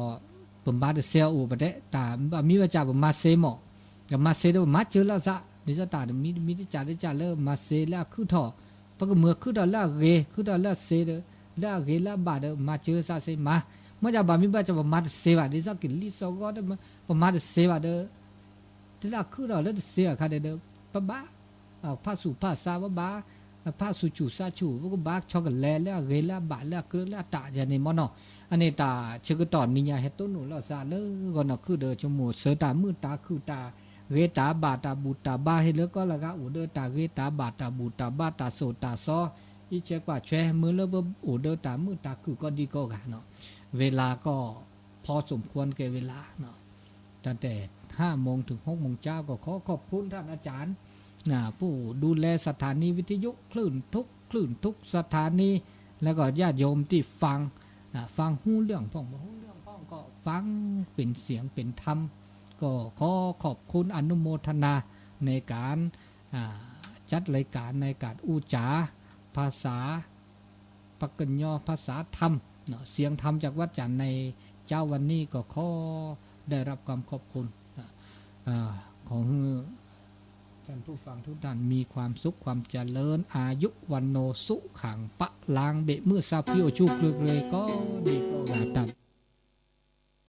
Speaker 2: ปมบาดเซลอูปะเดตามีว่าจ่าบมาเซหมอกับมาเซดมาเจอละซะดิสตามีจ่าเลมาเซละคือถอปะก็เมื่อคือดอลละเกคือดอลละเซเดละเกละบาดมาเจอซะเซมาเมื่อจะบามีบ้าจะมาเซวะดิสักกินลิสก็ได้มาเซวะเด้อที่ละคือเราเล่นเสียค่ะเด้อปะบ้าผ้าสูผ้าซาบ้าผ้าสูจูซาจูพวกบ้าช็อกโกแลตแล้วเกละบาแล้วเกลือแล้วตาอย่างนี้มั้งเนาะอันนี้ตาเชื่อตอนนี้ยาเฮตุนุแล้วซาเลก็เนาะคือเด้อจมูกเสือตามือตาคือตาเกตาบาตาบูตาบ้าให้แล้วก็ละก็อุเดตาเกตาบาตาบูตาบ้าตาโซตาซออีเจกว่าแชมือแล้วอุเดตามือตาคือก็ดีก็กันเนาะเวลาก็พอสมควรแก่เวลาเนาะตั้งแต่5 โมงถึง6 โมงเช้าก็ขอบคุณท่านอาจารย์ผู้ดูแลสถานีวิทยุคลื่นทุกสถานีแล้วก็ญาติโยมที่ฟังหูเรื่องพ่องบ่หูเรื่องพ่องก็ฟังเป็นเสียงเป็นธรรมก็ขอบคุณอนุโมทนาในการจัดรายการในการอู้จ๋าภาษาปักกัญญอภาษาธรรมเสียงธรรมจากวัดจันทร์ในเจ้าวันนี้ก็ขอได้รับความขอบคุณของท่านผู้ฟังทุกท่านมีความสุขความเจริญอายุวันโนสุขังปะลางเบะมือซาพิโอชุกเลยก็ดีก็งาตัด